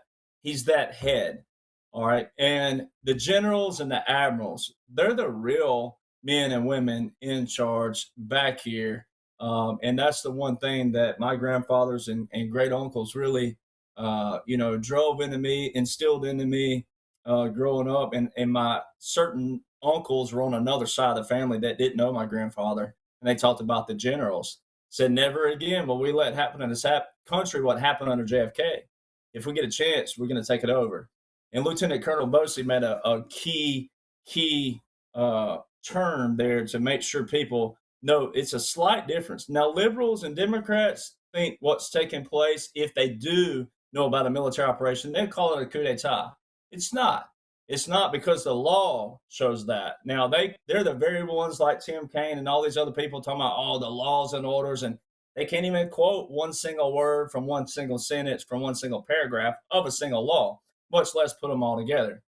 head. All right. And the generals and the admirals, they're the real men and women in charge back here. And that's the one thing that my grandfathers and great uncles really, drove into me, instilled into me growing up. And my certain uncles were on another side of the family that didn't know my grandfather. And they talked about the generals. Said, never again will we let happen in this country what happened under JFK. If we get a chance, we're going to take it over. And Lieutenant Colonel Bosey made a key term there to make sure people know it's a slight difference. Now, liberals and Democrats think what's taking place, if they do know about a military operation, they'll call it a coup d'etat. It's not. It's not, because the law shows that. Now, they're the very ones like Tim Kaine and all these other people talking about all the laws and orders, and they can't even quote one single word from one single sentence from one single paragraph of a single law, much less put them all together.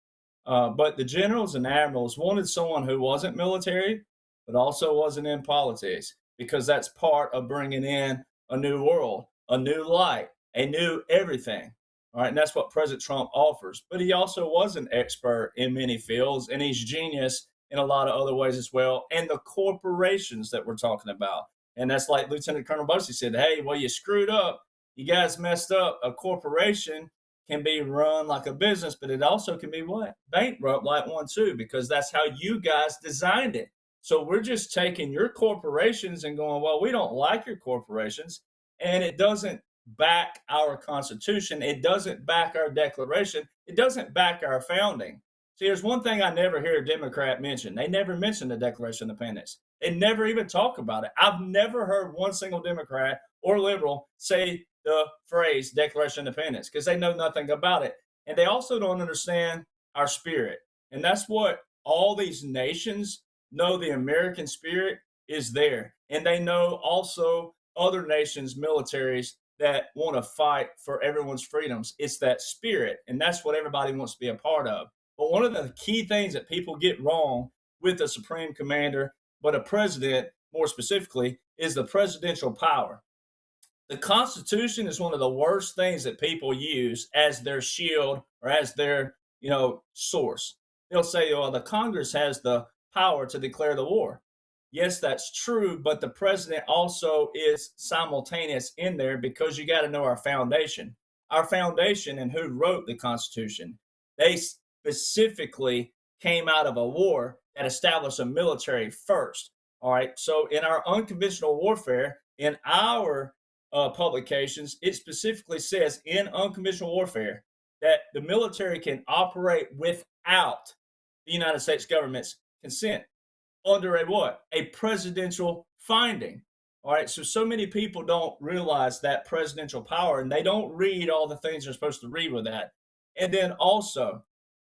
But the generals and admirals wanted someone who wasn't military, but also wasn't in politics, because that's part of bringing in a new world, a new light, a new everything. All right, and that's what President Trump offers. But he also was an expert in many fields, and he's genius in a lot of other ways as well. And the corporations that we're talking about. And that's like Lieutenant Colonel Bosey said, hey, well, you screwed up. You guys messed up. A corporation can be run like a business, but it also can be what? Bankrupt like one too, because that's how you guys designed it. So we're just taking your corporations and going, well, we don't like your corporations, and it doesn't back our Constitution. It doesn't back our Declaration. It doesn't back our founding. See, there's one thing I never hear a Democrat mention. They never mention the Declaration of Independence. They never even talk about it. I've never heard one single Democrat or liberal say the phrase Declaration of Independence, because they know nothing about it. And they also don't understand our spirit. And that's what all these nations know. The American spirit is there. And they know also other nations' militaries that want to fight for everyone's freedoms. It's that spirit. And that's what everybody wants to be a part of. But one of the key things that people get wrong with a supreme commander, but a president more specifically, is the presidential power. The Constitution is one of the worst things that people use as their shield or as their, source. They'll say, "Oh, the Congress has the power to declare the war." Yes, that's true, but the president also is simultaneous in there, because you got to know our foundation. Our foundation and who wrote the Constitution. They specifically came out of a war that established a military first. All right. So in our unconventional warfare, in our publications, it specifically says in unconventional warfare that the military can operate without the United States government's consent under a what? A presidential finding. All right. So many people don't realize that presidential power, and they don't read all the things they're supposed to read with that. And then also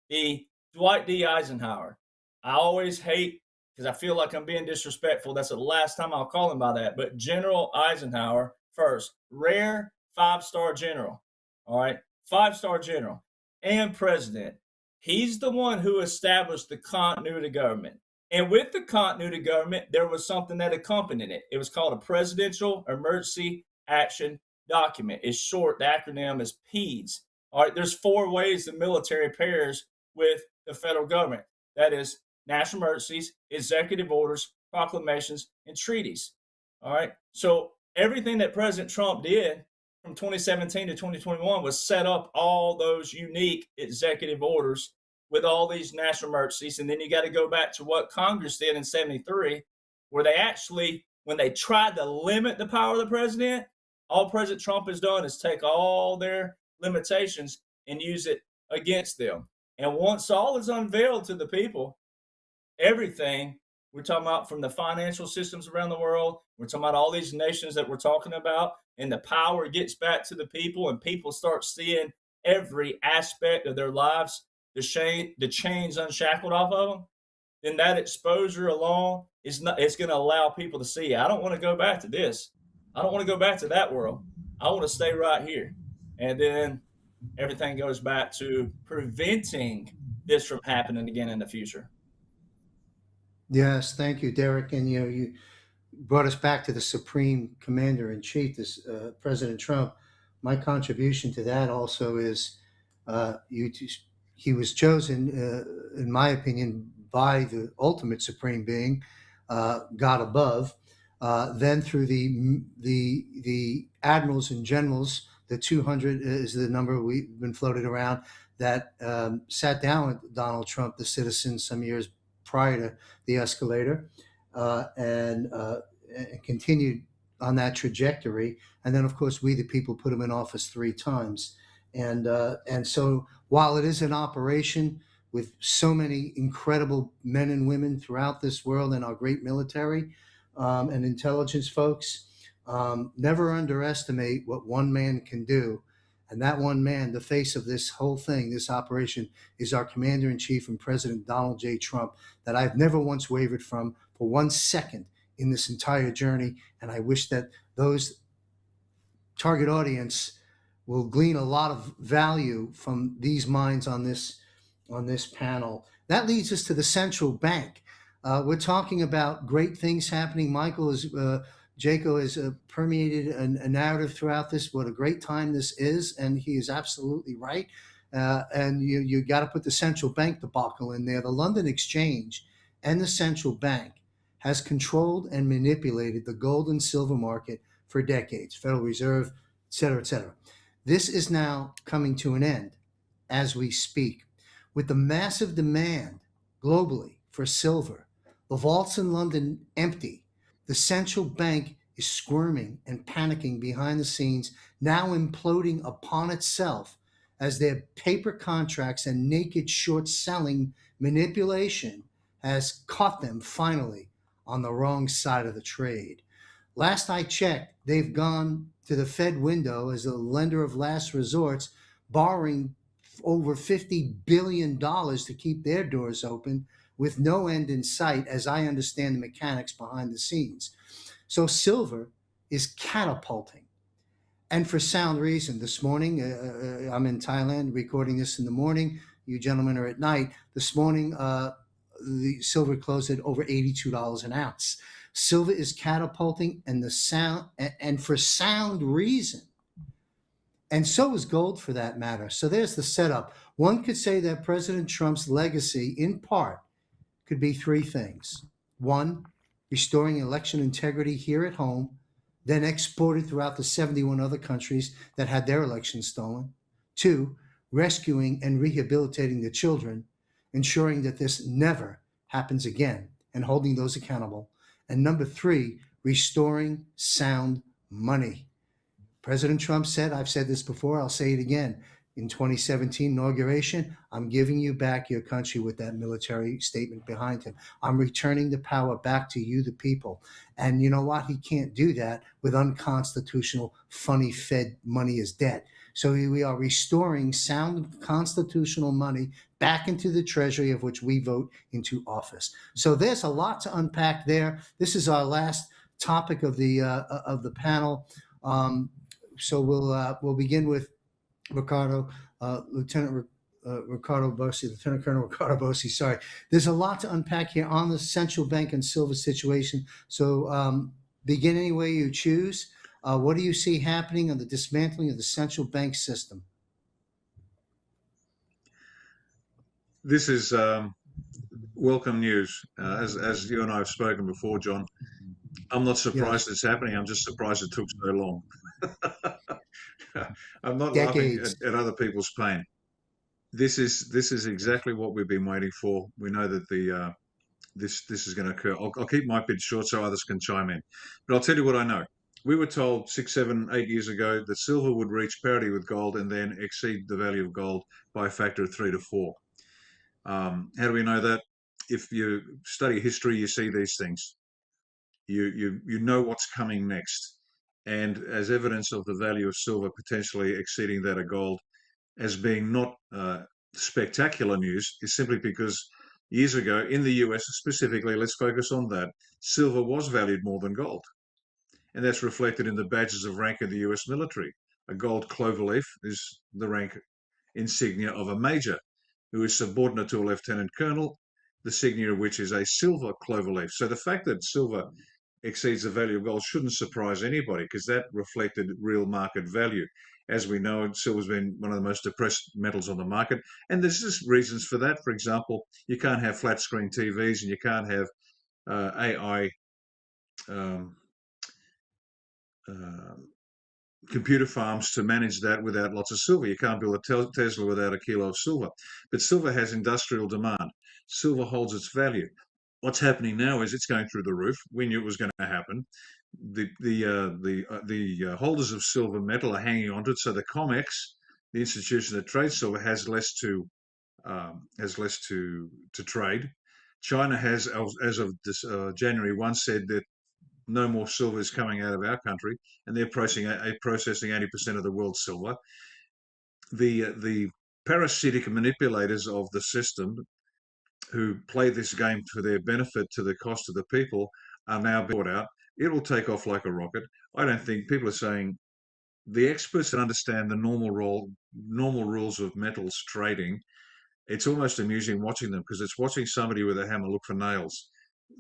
the Dwight D. Eisenhower. I always hate, because I feel like I'm being disrespectful. That's the last time I'll call him by that. But General Eisenhower, first, rare 5-star general. All right. 5-star general and president. He's the one who established the continuity government. And with the continuity government, there was something that accompanied it. It was called a Presidential Emergency Action Document. It's short, the acronym is PEDS. All right, there's 4 ways the military pairs with the federal government. That is national emergencies, executive orders, proclamations, and treaties. All right, so everything that President Trump did from 2017 to 2021 was set up all those unique executive orders with all these national emergencies. And then you got to go back to what Congress did in 73, where they actually, when they tried to limit the power of the president, all President Trump has done is take all their limitations and use it against them. And once all is unveiled to the people, everything we're talking about, from the financial systems around the world, we're talking about all these nations that we're talking about, and the power gets back to the people, and people start seeing every aspect of their lives, the chains unshackled off of them, then that exposure alone it's going to allow people to see, I don't want to go back to this. I don't want to go back to that world. I want to stay right here. And then everything goes back to preventing this from happening again in the future. Yes, thank you, Derek. And you brought us back to the Supreme Commander in Chief, this President Trump. My contribution to that also is he was chosen, in my opinion, by the ultimate supreme being, God above. Then through the admirals and generals, the 200 is the number we've been floated around, that sat down with Donald Trump, the citizen, some years prior to the escalator, and continued on that trajectory. And then, of course, we the people put him in office 3 times. And so while it is an operation with so many incredible men and women throughout this world and our great military and intelligence folks, never underestimate what one man can do. And that one man, the face of this whole thing, this operation, is our Commander-in-Chief and President Donald J. Trump, that I've never once wavered from for 1 second in this entire journey. And I wish that those target audience will glean a lot of value from these minds on this panel. That leads us to the central bank. We're talking about great things happening. Michael is Jaco has permeated a narrative throughout this, what a great time this is, and he is absolutely right. And you got to put the central bank debacle in there. The London Exchange and the central bank has controlled and manipulated the gold and silver market for decades, Federal Reserve, et cetera, et cetera. This is now coming to an end as we speak. With the massive demand globally for silver, the vaults in London empty, the central bank is squirming and panicking behind the scenes, now imploding upon itself as their paper contracts and naked short selling manipulation has caught them finally on the wrong side of the trade. Last I checked, they've gone to the Fed window as a lender of last resorts, borrowing over $50 billion to keep their doors open, with no end in sight, as I understand the mechanics behind the scenes. So silver is catapulting, and for sound reason. This morning, I'm in Thailand recording this in the morning. you gentlemen are at night. This morning, the silver closed at over $82 an ounce. Silver is catapulting, and for sound reason. And so is gold, for that matter. So there's the setup. One could say that President Trump's legacy, in part, could be three things. One, restoring election integrity here at home, then exported throughout the 71 other countries that had their elections stolen. Two, rescuing and rehabilitating the children, ensuring that this never happens again and holding those accountable. And number three, restoring sound money. President Trump said, I've said this before, I'll say it again, in 2017 inauguration, I'm giving you back your country, with that military statement behind him. I'm returning the power back to you, the people. And you know what? He can't do that with unconstitutional, funny fed money as debt. So we are restoring sound constitutional money back into the treasury, of which we vote into office. So there's a lot to unpack there. This is our last topic of the panel. So we'll begin with Ricardo, Lieutenant Ricardo Bossi, Lieutenant Colonel Ricardo Bossi. Sorry, there's a lot to unpack here on the central bank and silver situation. So begin any way you choose. What do you see happening on the dismantling of the central bank system? This is welcome news. As you and I have spoken before, John, I'm not surprised it's happening. I'm just surprised it took so long. I'm not laughing at other people's pain. This is exactly what we've been waiting for. We know that this is going to occur. I'll keep my bit short so others can chime in. But I'll tell you what I know. We were told 6, 7, 8 years ago that silver would reach parity with gold and then exceed the value of gold by a factor of 3 to 4. How do we know that? If you study history, you see these things. You know what's coming next. And as evidence of the value of silver potentially exceeding that of gold as being not spectacular news is simply because years ago in the US specifically, let's focus on that, silver was valued more than gold. And that's reflected in the badges of rank of the US military. A gold cloverleaf is the rank insignia of a major who is subordinate to a lieutenant colonel, the signia of which is a silver cloverleaf. So the fact that silver exceeds the value of gold shouldn't surprise anybody, because that reflected real market value. As we know, silver's been one of the most depressed metals on the market, and there's just reasons for that. For example, you can't have flat screen TVs, and you can't have AI computer farms to manage that without lots of silver. You can't build a Tesla without a kilo of silver. But silver has industrial demand. Silver holds its value. What's happening now is it's going through the roof. We knew it was going to happen. The holders of silver metal are hanging onto it. So the COMEX, the institution that trades silver, has less to trade. China has, as of this, January 1, said that no more silver is coming out of our country, and they're processing 80% of the world's silver. The parasitic manipulators of the system, who play this game for their benefit to the cost of the people, are now brought out. It will take off like a rocket. I don't think people are saying, the experts that understand the normal rules of metals trading, it's almost amusing watching them, because it's watching somebody with a hammer look for nails.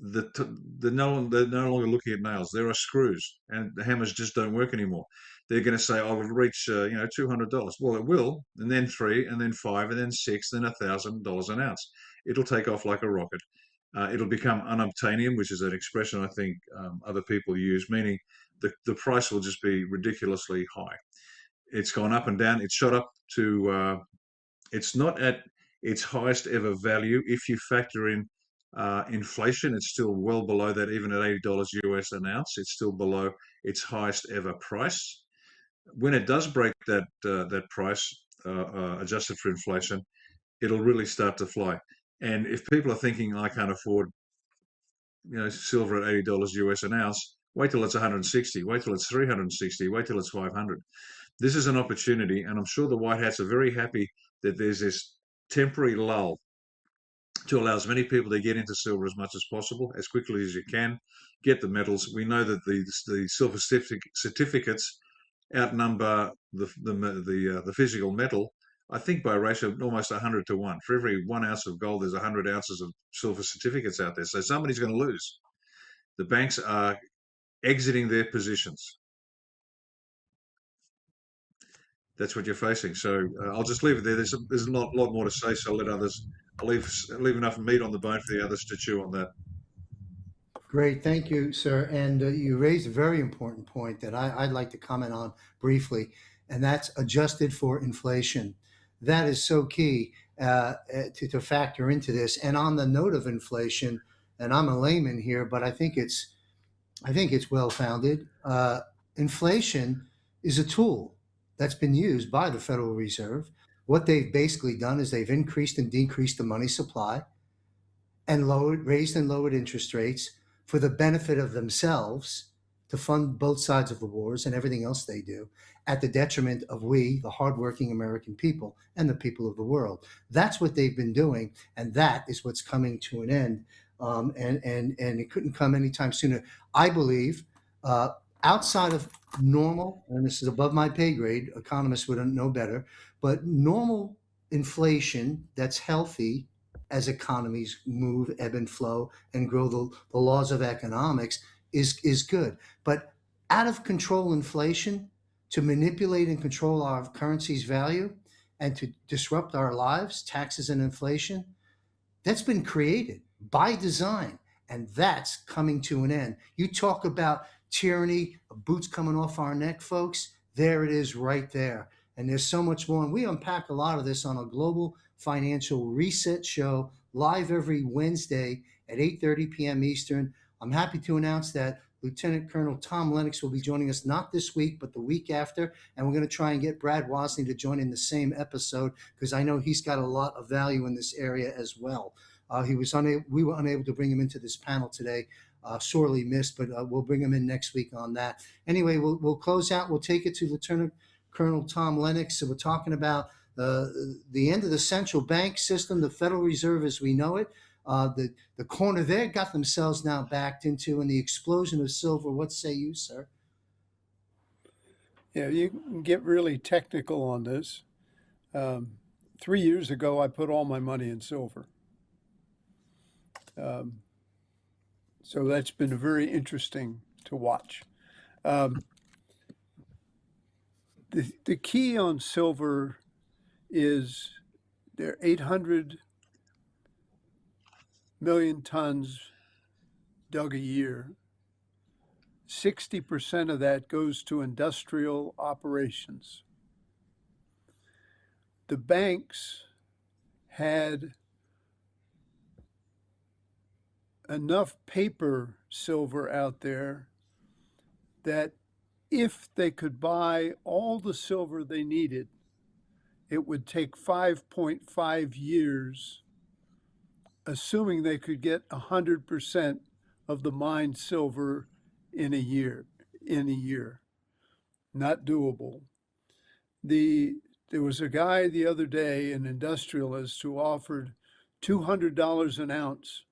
They're no longer looking at nails. There are screws, and the hammers just don't work anymore. They're going to say, "I will reach, $200." Well, it will, and then $3, and then $5, and then $6, then $1,000 an ounce. It'll take off like a rocket. It'll become unobtainium, which is an expression I think other people use, meaning the price will just be ridiculously high. It's gone up and down. It's shot up to. It's not at its highest ever value. If you factor in inflation, it's still well below that. Even at $80 US an ounce, it's still below its highest ever price. When it does break that price, adjusted for inflation, it'll really start to fly. And if people are thinking, I can't afford, silver at $80 US an ounce, wait till it's 160, wait till it's 360, wait till it's 500. This is an opportunity, and I'm sure the White Hats are very happy that there's this temporary lull to allow as many people to get into silver as much as possible, as quickly as you can, get the metals. We know that the silver certificates outnumber the physical metal I think by a ratio of almost 100 to 1. For every 1 ounce of gold, there's 100 ounces of silver certificates out there. So somebody's going to lose. The banks are exiting their positions. That's what you're facing. So I'll just leave it there. There's a lot more to say, so I'll let others. I'll leave enough meat on the bone for the others to chew on that. Great, thank you, sir. And you raised a very important point that I'd like to comment on briefly, and that's adjusted for inflation. That is so key to factor into this. And on the note of inflation, and I'm a layman here, but I think it's well founded. Inflation is a tool that's been used by the Federal Reserve. What they've basically done is they've increased and decreased the money supply and raised and lowered interest rates for the benefit of themselves to fund both sides of the wars and everything else they do at the detriment of we, the hardworking American people and the people of the world. That's what they've been doing, and that is what's coming to an end. And it couldn't come anytime sooner. I believe outside of normal, and this is above my pay grade, economists wouldn't know better, but normal inflation that's healthy as economies move, ebb and flow, and grow the laws of economics is good. But out of control inflation to manipulate and control our currency's value and to disrupt our lives, taxes and inflation, that's been created by design, and that's coming to an end. You talk about tyranny, boots coming off our neck, folks. There it is right there. And there's so much more. And we unpack a lot of this on a global financial reset show live every Wednesday at 8:30 p.m. Eastern. I'm happy to announce that Lieutenant Colonel Tom Lennox will be joining us not this week, but the week after. And we're going to try and get Brad Wozni to join in the same episode because I know he's got a lot of value in this area as well. We were unable to bring him into this panel today. Sorely missed, but we'll bring him in next week on that. Anyway, we'll close out. We'll take it to Lieutenant Colonel Tom Lennox. So we're talking about the end of the central bank system, the Federal Reserve as we know it. The corner there got themselves now backed into, and the explosion of silver. What say you, sir? Yeah, you can get really technical on this. 3 years ago, I put all my money in silver. So that's been very interesting to watch. The key on silver is there are 800 million tons dug a year. 60% of that goes to industrial operations. The banks had enough paper silver out there that if they could buy all the silver they needed, it would take 5.5 years, assuming they could get 100% of the mined silver in a year. Not doable. There was a guy the other day, an industrialist, who offered $200 an ounce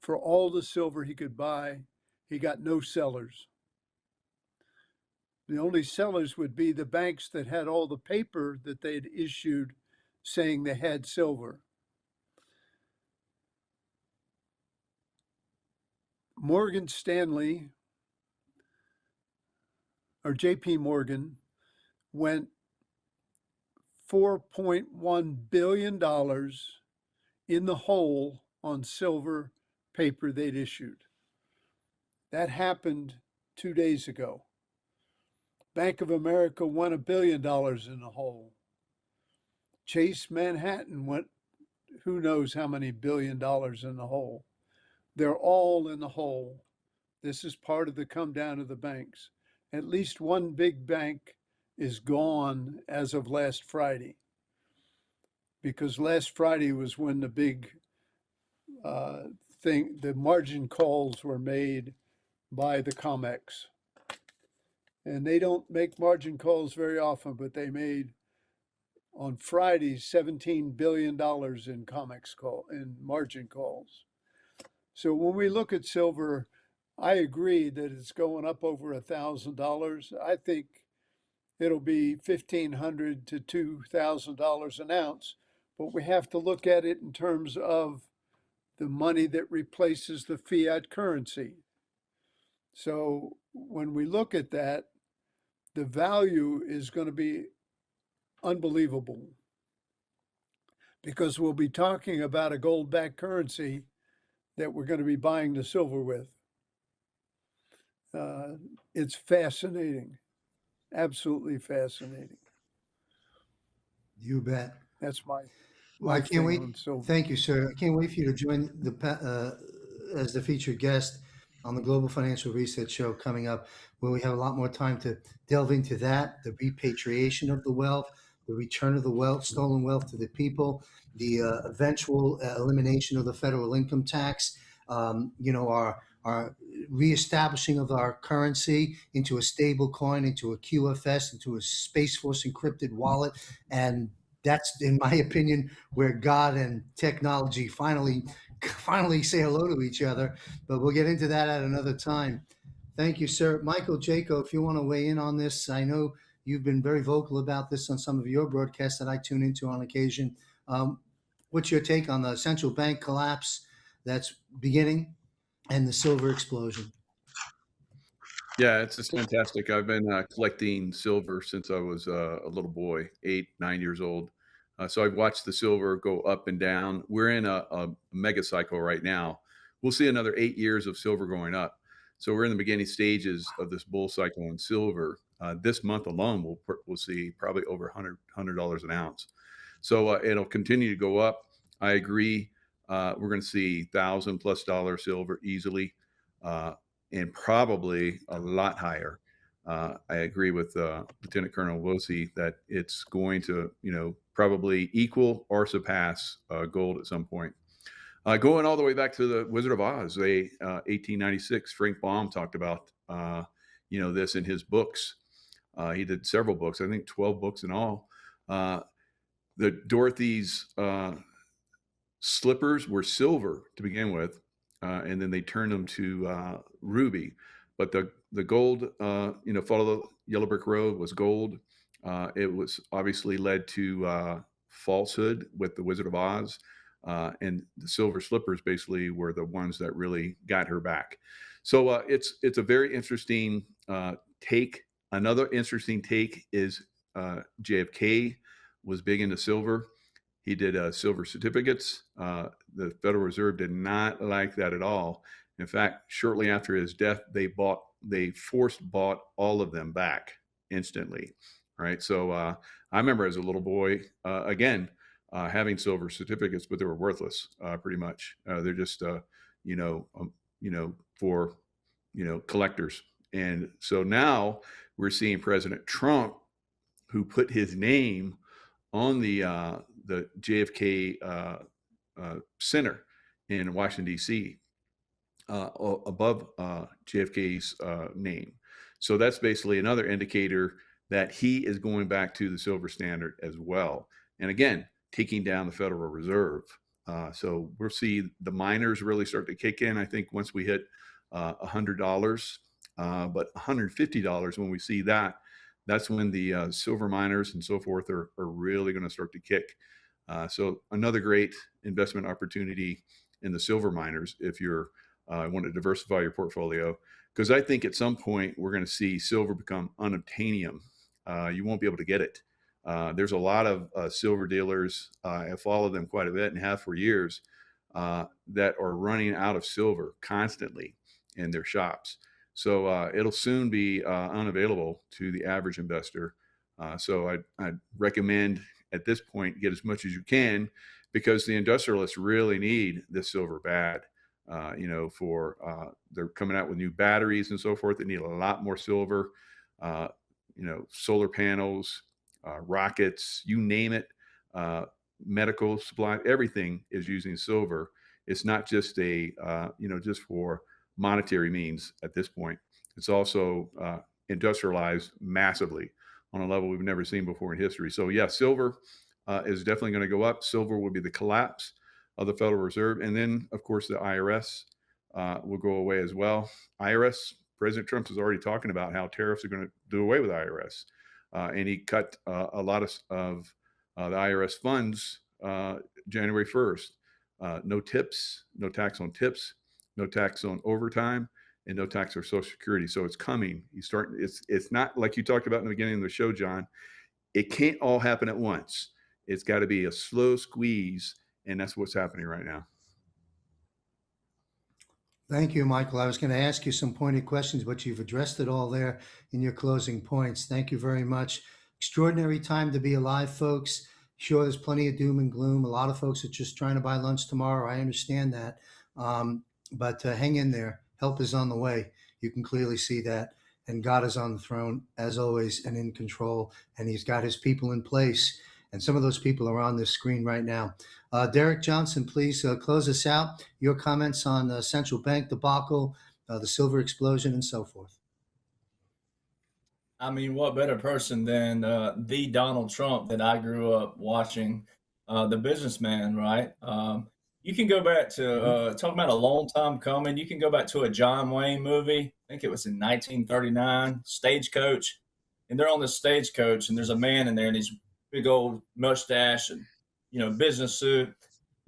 for all the silver he could buy. He got no sellers. The only sellers would be the banks that had all the paper that they'd issued saying they had silver. Morgan Stanley, or JP Morgan, went $4.1 billion in the hole on silver paper they'd issued. That happened 2 days ago. Bank of America went $1 billion in the hole. Chase Manhattan went who knows how many $1 billion in the hole. They're all in the hole. This is part of the come down of the banks. At least one big bank is gone as of last Friday, because last Friday was when the big the margin calls were made by the COMEX. And they don't make margin calls very often, but they made on Friday $17 billion in in margin calls. So when we look at silver, I agree that it's going up over $1,000. I think it'll be $1,500 to $2,000 an ounce. But we have to look at it in terms of the money that replaces the fiat currency. So when we look at that, the value is going to be unbelievable because we'll be talking about a gold-backed currency that we're going to be buying the silver with. It's fascinating, absolutely fascinating. You bet. That's my Well, I can't wait. on silver. Thank you, sir. I can't wait for you to join as the featured guest on the Global Financial Reset Show coming up, where we have a lot more time to delve into that, the repatriation of the wealth, the return of the wealth, stolen wealth to the people, the eventual elimination of the federal income tax, our reestablishing of our currency into a stable coin, into a QFS, into a Space Force encrypted wallet. And that's, in my opinion, where God and technology finally say hello to each other. But we'll get into that at another time. Thank you, sir. Michael, Jaco, if you want to weigh in on this, I know you've been very vocal about this on some of your broadcasts that I tune into on occasion. What's your take on the central bank collapse that's beginning and the silver explosion? Yeah, it's just fantastic. I've been collecting silver since I was a little boy, 8, 9 years old. So I've watched the silver go up and down. We're in a mega cycle right now. We'll see another 8 years of silver going up. So we're in the beginning stages of this bull cycle in silver. This month alone, we'll see probably over $100 an ounce. So it'll continue to go up. I agree. We're going to see $1,000+ silver easily. And probably a lot higher. I agree with Lieutenant Colonel Wosi that it's going to, probably equal or surpass gold at some point. Going all the way back to the Wizard of Oz, 1896, Frank Baum talked about, this in his books. He did several books, I think 12 books in all. The Dorothy's slippers were silver to begin with. And then they turned them to ruby, but the gold, follow the yellow brick road was gold. It was obviously led to falsehood with the Wizard of Oz, and the silver slippers basically were the ones that really got her back. So it's a very interesting take. Another interesting take is JFK was big into silver. He did silver certificates. The Federal Reserve did not like that at all. In fact, shortly after his death, they forced bought all of them back instantly. Right. So I remember as a little boy, having silver certificates, but they were worthless, pretty much. They're just, for, collectors. And so now we're seeing President Trump, who put his name on the JFK Center in Washington, D.C., above JFK's name. So that's basically another indicator that he is going back to the silver standard as well. And again, taking down the Federal Reserve. So we'll see the miners really start to kick in, I think, once we hit $100, but $150 when we see that. That's when the silver miners and so forth are really going to start to kick. So another great investment opportunity in the silver miners if you're want to diversify your portfolio, because I think at some point we're going to see silver become unobtainium. You won't be able to get it. There's a lot of silver dealers, I follow them quite a bit and have for years, that are running out of silver constantly in their shops. So it'll soon be unavailable to the average investor. So I'd recommend at this point, get as much as you can, because the industrialists really need this silver bad. They're coming out with new batteries and so forth. They need a lot more silver, solar panels, rockets, you name it, medical supply, everything is using silver. It's not just just for monetary means at this point. It's also industrialized massively on a level we've never seen before in history. So yeah, silver is definitely going to go up. Silver will be the collapse of the Federal Reserve. And then, of course, the IRS will go away as well. IRS, President Trump is already talking about how tariffs are going to do away with IRS. and he cut a lot of the IRS funds January 1st. No tips, no tax on tips, no tax on overtime, and no tax on Social Security. So it's coming. It's not like you talked about in the beginning of the show, John. It can't all happen at once. It's got to be a slow squeeze, and that's what's happening right now. Thank you, Michael. I was going to ask you some pointed questions, but you've addressed it all there in your closing points. Thank you very much. Extraordinary time to be alive, folks. Sure, there's plenty of doom and gloom. A lot of folks are just trying to buy lunch tomorrow. I understand that. But hang in there. Help is on the way. You can clearly see that. And God is on the throne, as always, and in control. And he's got his people in place. And some of those people are on this screen right now. Derek Johnson, please close us out. Your comments on the central bank debacle, the silver explosion, and so forth. I mean, what better person than the Donald Trump that I grew up watching, the businessman, right? You can go back to talking about a long time coming. You can go back to a John Wayne movie. I think it was in 1939, Stagecoach. And they're on the stagecoach, and there's a man in there, and he's big old mustache and, business suit,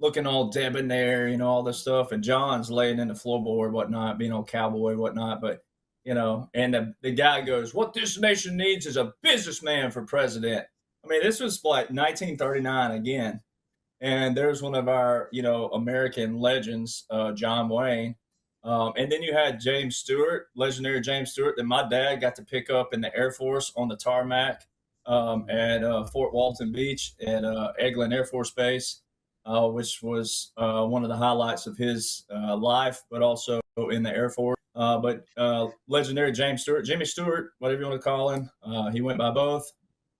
looking all debonair, all this stuff. And John's laying in the floorboard, whatnot, being all cowboy, whatnot. But, and the guy goes, what this nation needs is a businessman for president. I mean, this was like 1939 again. And there's one of our, American legends, John Wayne. And then you had James Stewart, legendary James Stewart, that my dad got to pick up in the Air Force on the tarmac at Fort Walton Beach at Eglin Air Force Base, which was one of the highlights of his life, but also in the Air Force. But legendary James Stewart, Jimmy Stewart, whatever you want to call him, he went by both.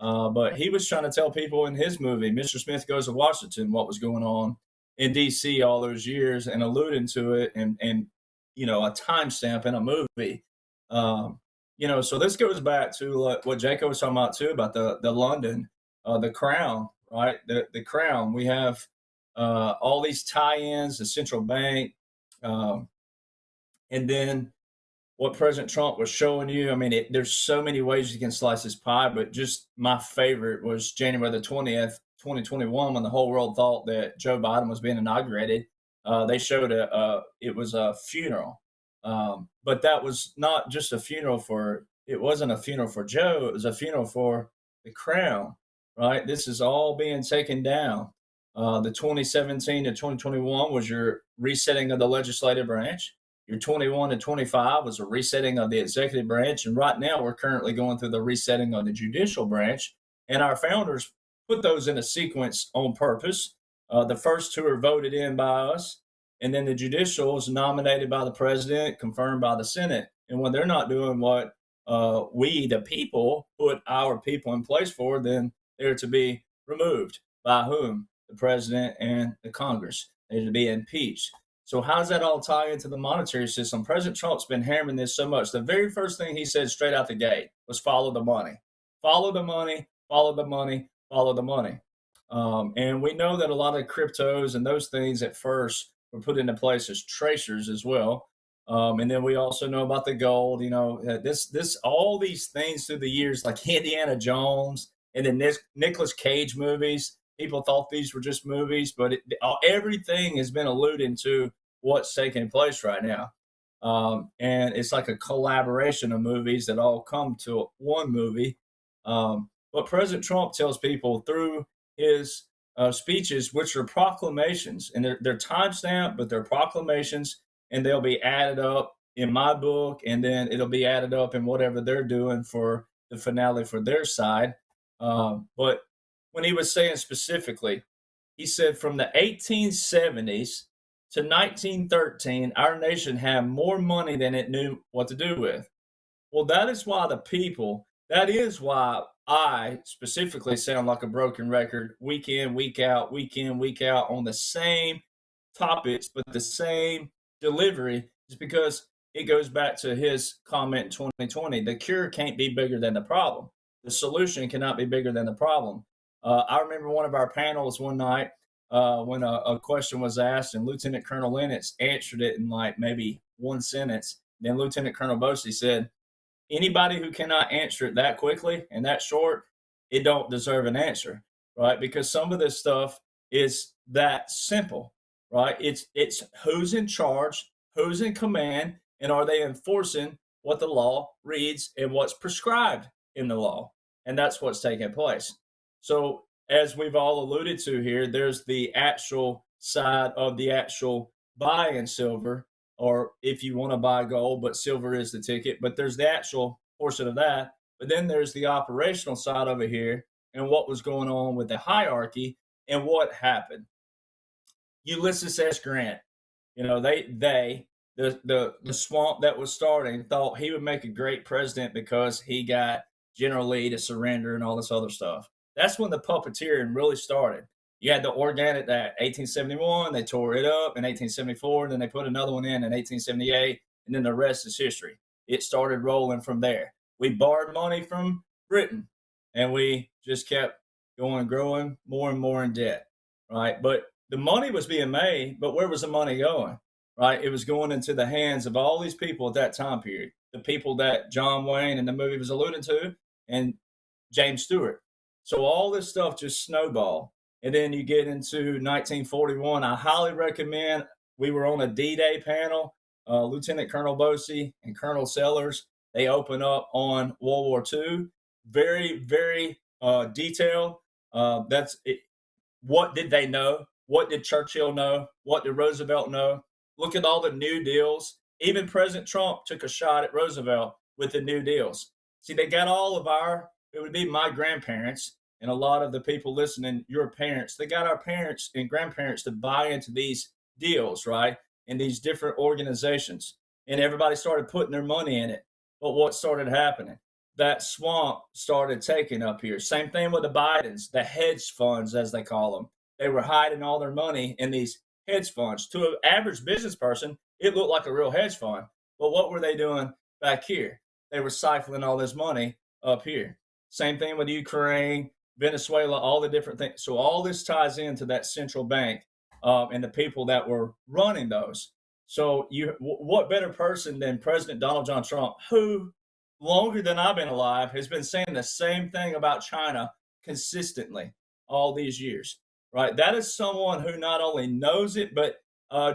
But he was trying to tell people in his movie, Mr. Smith Goes to Washington, what was going on in D.C. all those years, and alluding to it and a timestamp in a movie. So this goes back to what Jaco was talking about too, about the London, the Crown, right? The Crown. We have all these tie-ins, the central bank, and then what President Trump was showing you. I mean, there's so many ways you can slice this pie, but just my favorite was January the 20th, 2021, when the whole world thought that Joe Biden was being inaugurated. They showed it was a funeral. But that was not just a funeral it wasn't a funeral for Joe. It was a funeral for the Crown, right? This is all being taken down. The 2017 to 2021 was your resetting of the legislative branch. Your 21 to 25 was a resetting of the executive branch. And right now we're currently going through the resetting of the judicial branch. And our founders put those in a sequence on purpose. The first two are voted in by us. And then the judicial is nominated by the president, confirmed by the Senate. And when they're not doing what we, the people, put our people in place for, then they're to be removed. By whom? The president and the Congress. They're to be impeached. So how does that all tie into the monetary system? President Trump's been hammering this so much. The very first thing he said straight out the gate was follow the money. Follow the money, follow the money, follow the money. And we know that a lot of cryptos and those things at first were put into place as tracers as well. And then we also know about the gold, all these things through the years, like Indiana Jones and the Nicolas Cage movies. People thought these were just movies, but everything has been alluding to what's taking place right now. And it's like a collaboration of movies that all come to one movie. But President Trump tells people through his speeches, which are proclamations, and they're timestamped, but they're proclamations, and they'll be added up in my book, and then it'll be added up in whatever they're doing for the finale for their side. But when he was saying specifically, he said from the 1870s to 1913, our nation had more money than it knew what to do with. Well, that is why that is why I specifically sound like a broken record week in, week out on the same topics, but the same delivery, is because it goes back to his comment in 2020. The cure can't be bigger than the problem. The solution cannot be bigger than the problem. I remember one of our panels one night when a question was asked, and Lieutenant Colonel Lennox answered it in like maybe one sentence. Then Lieutenant Colonel Bosey said, anybody who cannot answer it that quickly and that short, it don't deserve an answer, right? Because some of this stuff is that simple, right? It's who's in charge, who's in command, and are they enforcing what the law reads and what's prescribed in the law? And that's what's taking place. So as we've all alluded to here, there's the actual side of the actual buying silver, or if you want to buy gold, but silver is the ticket. But there's the actual portion of that. But then there's the operational side of it here and what was going on with the hierarchy and what happened. Ulysses S. Grant, you know, the swamp that was starting thought he would make a great president because he got General Lee to surrender and all this other stuff. That's when the puppeteering really started. You had the Organic Act, 1871. They tore it up in 1874. And then they put another one in 1878. And then the rest is history. It started rolling from there. We borrowed money from Britain, and we just kept going, growing more and more in debt, right? But the money was being made, but where was the money going, right? It was going into the hands of all these people at that time period, the people that John Wayne in the movie was alluding to, and James Stewart. So all this stuff just snowballed. And then you get into 1941. I highly recommend, we were on a D-Day panel, Lieutenant Colonel Bosey and Colonel Sellers. They open up on World War II. Very, very detailed. That's it. What did they know? What did Churchill know? What did Roosevelt know? Look at all the New Deals. Even President Trump took a shot at Roosevelt with the New Deals. See, they got all of it would be my grandparents and a lot of the people listening, your parents. They got our parents and grandparents to buy into these deals, right? And these different organizations. And everybody started putting their money in it. But what started happening? That swamp started taking up here. Same thing with the Bidens, the hedge funds, as they call them. They were hiding all their money in these hedge funds. To an average business person, it looked like a real hedge fund. But what were they doing back here? They were siphoning all this money up here. Same thing with Ukraine, Venezuela, all the different things. So all this ties into that central bank and the people that were running those. So what better person than President Donald John Trump, who longer than I've been alive has been saying the same thing about China consistently all these years, right? That is someone who not only knows it, but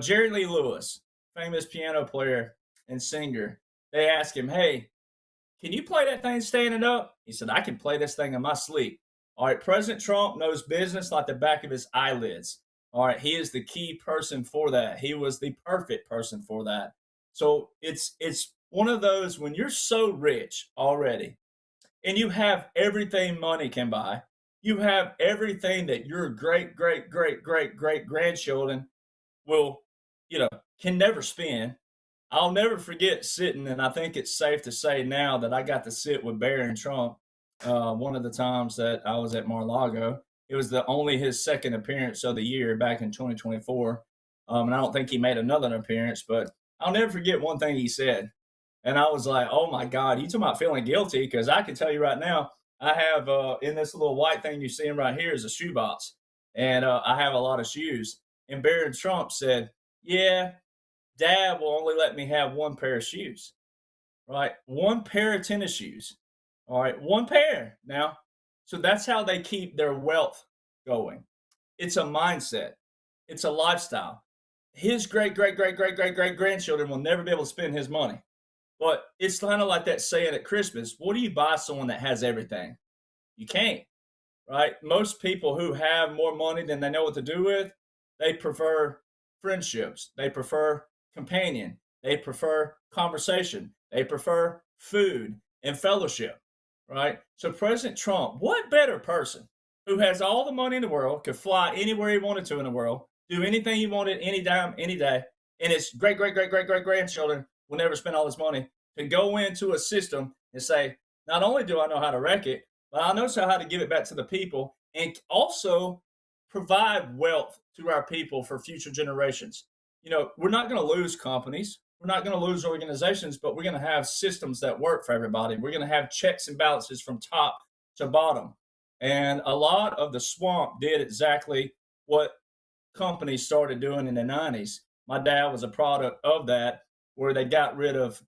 Jerry Lee Lewis, famous piano player and singer, they asked him, hey, can you play that thing standing up? He said, I can play this thing in my sleep. All right, President Trump knows business like the back of his eyelids. All right, he is the key person for that. He was the perfect person for that. So it's one of those when you're so rich already and you have everything money can buy, you have everything that your great grandchildren will, can never spend. I'll never forget sitting, and I think it's safe to say now that I got to sit with Barron Trump one of the times that I was at Mar-a-Lago. It was only his second appearance of the year back in 2024. And I don't think he made another appearance, but I'll never forget one thing he said. And I was like, oh my God, you talking about feeling guilty? Because I can tell you right now, I have in this little white thing you're seeing right here is a shoebox. And I have a lot of shoes. And Barron Trump said, yeah, Dad will only let me have one pair of shoes, right? One pair of tennis shoes. All right, one pair now. So that's how they keep their wealth going. It's a mindset. It's a lifestyle. His great grandchildren will never be able to spend his money. But it's kind of like that saying at Christmas, what do you buy someone that has everything? You can't, right? Most people who have more money than they know what to do with, they prefer friendships. They prefer companion. They prefer conversation. They prefer food and fellowship. Right? So President Trump, what better person who has all the money in the world, could fly anywhere he wanted to in the world, do anything he wanted anytime, any day, and his great grandchildren will never spend all this money to go into a system and say, not only do I know how to wreck it, but I know how to give it back to the people and also provide wealth to our people for future generations. We're not going to lose companies. We're not going to lose organizations, but we're going to have systems that work for everybody. We're going to have checks and balances from top to bottom. And a lot of the swamp did exactly what companies started doing in the 90s. My dad was a product of that, where they got rid of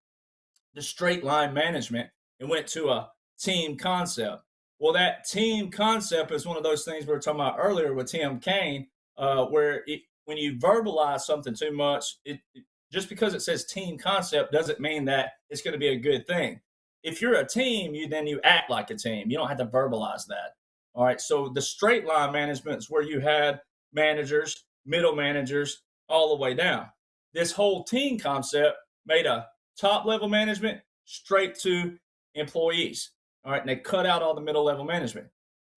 the straight line management and went to a team concept. Well, that team concept is one of those things we were talking about earlier with Tim Kaine, where when you verbalize something too much, just because it says team concept doesn't mean that it's going to be a good thing. If you're a team, you act like a team. You don't have to verbalize that. All right. So the straight line management is where you had managers, middle managers, all the way down. This whole team concept made a top level management straight to employees. All right. And they cut out all the middle level management.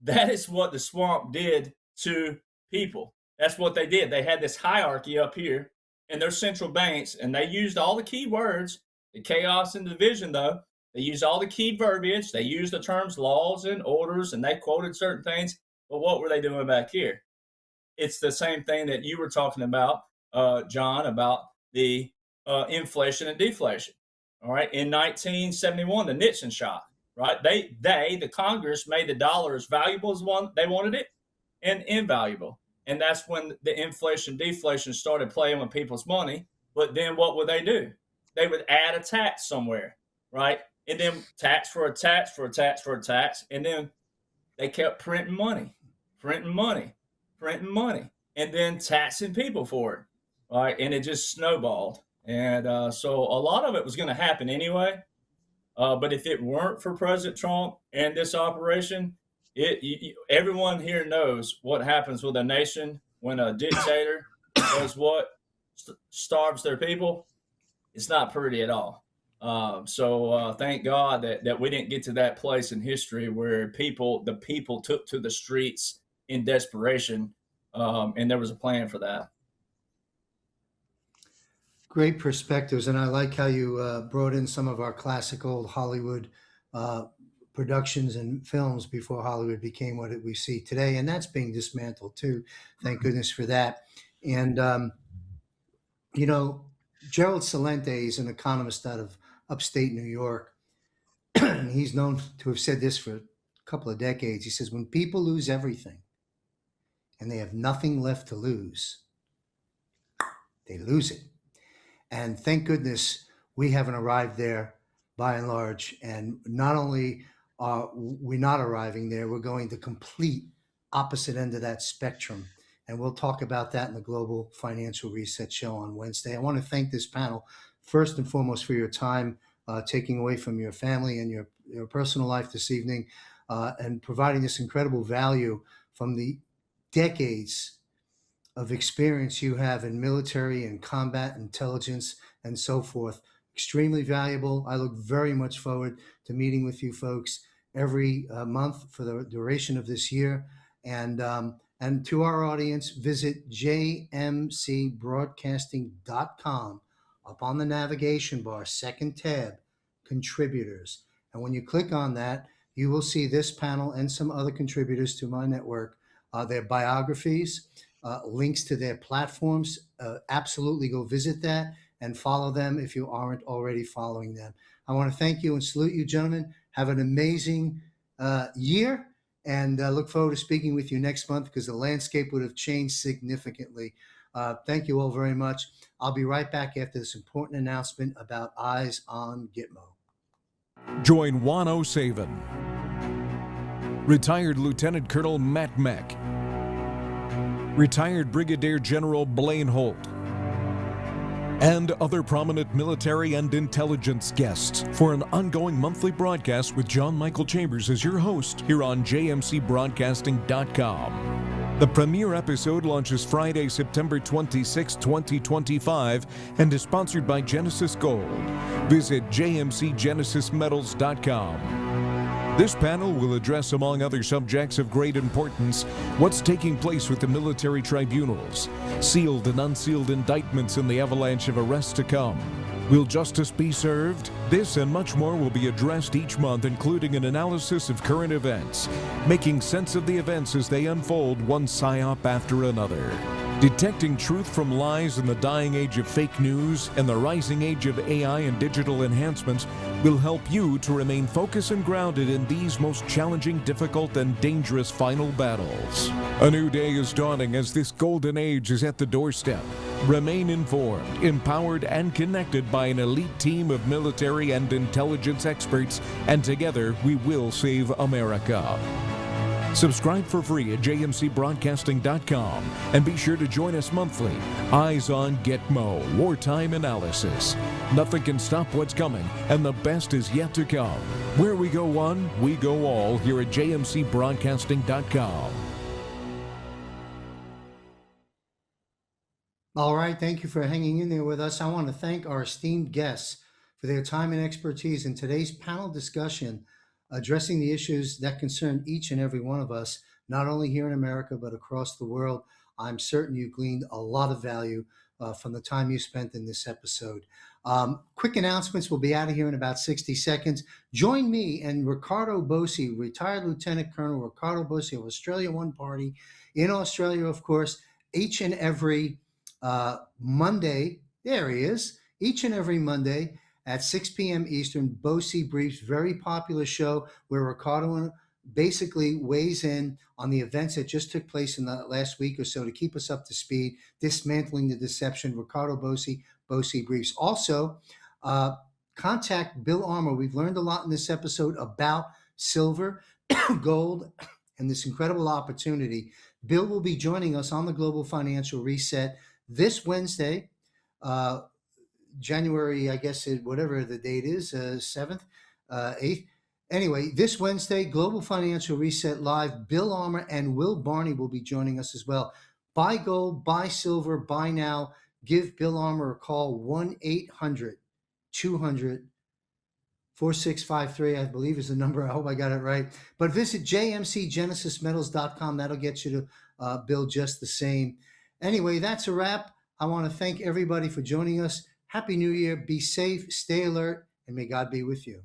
That is what the swamp did to people. That's what they did. They had this hierarchy up here in their central banks, and they used all the key words, the chaos and division, though. They used all the key verbiage. They used the terms laws and orders, and they quoted certain things. But what were they doing back here? It's the same thing that you were talking about, John, about the inflation and deflation. All right. In 1971, the Nixon shock, right? The Congress made the dollar as valuable as one they wanted it and invaluable. And that's when the inflation deflation started playing with people's money. But then what would they do? They would add a tax somewhere, right? And then tax for a tax for a tax for a tax. And then they kept printing money, and then taxing people for it, right? And it just snowballed. And so a lot of it was going to happen anyway. But if it weren't for President Trump and this operation, everyone here knows what happens with a nation when a dictator does what? Starves their people. It's not pretty at all. So thank God that we didn't get to that place in history where the people took to the streets in desperation, and there was a plan for that. Great perspectives, and I like how you brought in some of our classic old Hollywood productions and films before Hollywood became what we see today, and that's being dismantled too. Thank goodness for that. And Gerald Celente is an economist out of upstate New York. He's known to have said this for a couple of decades. He says, when people lose everything and they have nothing left to lose, they lose it. And thank goodness we haven't arrived there by and large. And not only are we not arriving there, we're going the complete opposite end of that spectrum. And we'll talk about that in the Global Financial Reset Show on Wednesday. I want to thank this panel, first and foremost, for your time, taking away from your family and your personal life this evening, and providing this incredible value from the decades of experience you have in military and combat intelligence and so forth. Extremely valuable. I look very much forward to meeting with you folks every month for the duration of this year. And to our audience, visit jmcbroadcasting.com. Up on the navigation bar, second tab, contributors. And when you click on that, you will see this panel and some other contributors to my network, their biographies, links to their platforms. Absolutely go visit that and follow them if you aren't already following them. I want to thank you and salute you, gentlemen. Have an amazing year, and look forward to speaking with you next month, because the landscape would have changed significantly. Thank you all very much. I'll be right back after this important announcement about Eyes on Gitmo. Join Juan O'Savin, retired Lieutenant Colonel Matt Mack, retired Brigadier General Blaine Holt, and other prominent military and intelligence guests for an ongoing monthly broadcast with John Michael Chambers as your host here on jmcbroadcasting.com. The premiere episode launches Friday, September 26, 2025, and is sponsored by Genesis Gold. Visit jmcgenesismetals.com. This panel will address, among other subjects of great importance, what's taking place with the military tribunals, sealed and unsealed indictments, and the avalanche of arrests to come. Will justice be served? This and much more will be addressed each month, including an analysis of current events, making sense of the events as they unfold, one psyop after another. Detecting truth from lies in the dying age of fake news and the rising age of AI and digital enhancements will help you to remain focused and grounded in these most challenging, difficult, and dangerous final battles. A new day is dawning as this golden age is at the doorstep. Remain informed, empowered, and connected by an elite team of military and intelligence experts, and together we will save America. Subscribe for free at jmcbroadcasting.com and be sure to join us monthly. Eyes on Gitmo, wartime analysis. Nothing can stop what's coming, and the best is yet to come. Where we go one, we go all here at jmcbroadcasting.com. All right, thank you for hanging in there with us. I want to thank our esteemed guests for their time and expertise in today's panel discussion, addressing the issues that concern each and every one of us, not only here in America, but across the world. I'm certain you gleaned a lot of value from the time you spent in this episode. Quick announcements. We'll be out of here in about 60 seconds. Join me and Ricardo Bosi, retired Lieutenant Colonel Ricardo Bosi of Australia One Party in Australia, of course, each and every Monday. There he is. Each and every Monday at 6 p.m. Eastern, Bosi Briefs, very popular show where Ricardo basically weighs in on the events that just took place in the last week or so to keep us up to speed, dismantling the deception. Ricardo Bosi, Bosi Briefs. Also, contact Bill Armour. We've learned a lot in this episode about silver, gold, and this incredible opportunity. Bill will be joining us on the Global Financial Reset this Wednesday, January, I guess, whatever the date is, 7th, 8th. Anyway, this Wednesday, Global Financial Reset Live, Bill Armour and Will Barney will be joining us as well. Buy gold, buy silver, buy now. Give Bill Armour a call, 1-800-200-4653, I believe is the number. I hope I got it right. But visit jmcgenesismetals.com. That'll get you to Bill just the same. Anyway, that's a wrap. I want to thank everybody for joining us. Happy New Year. Be safe, stay alert, and may God be with you.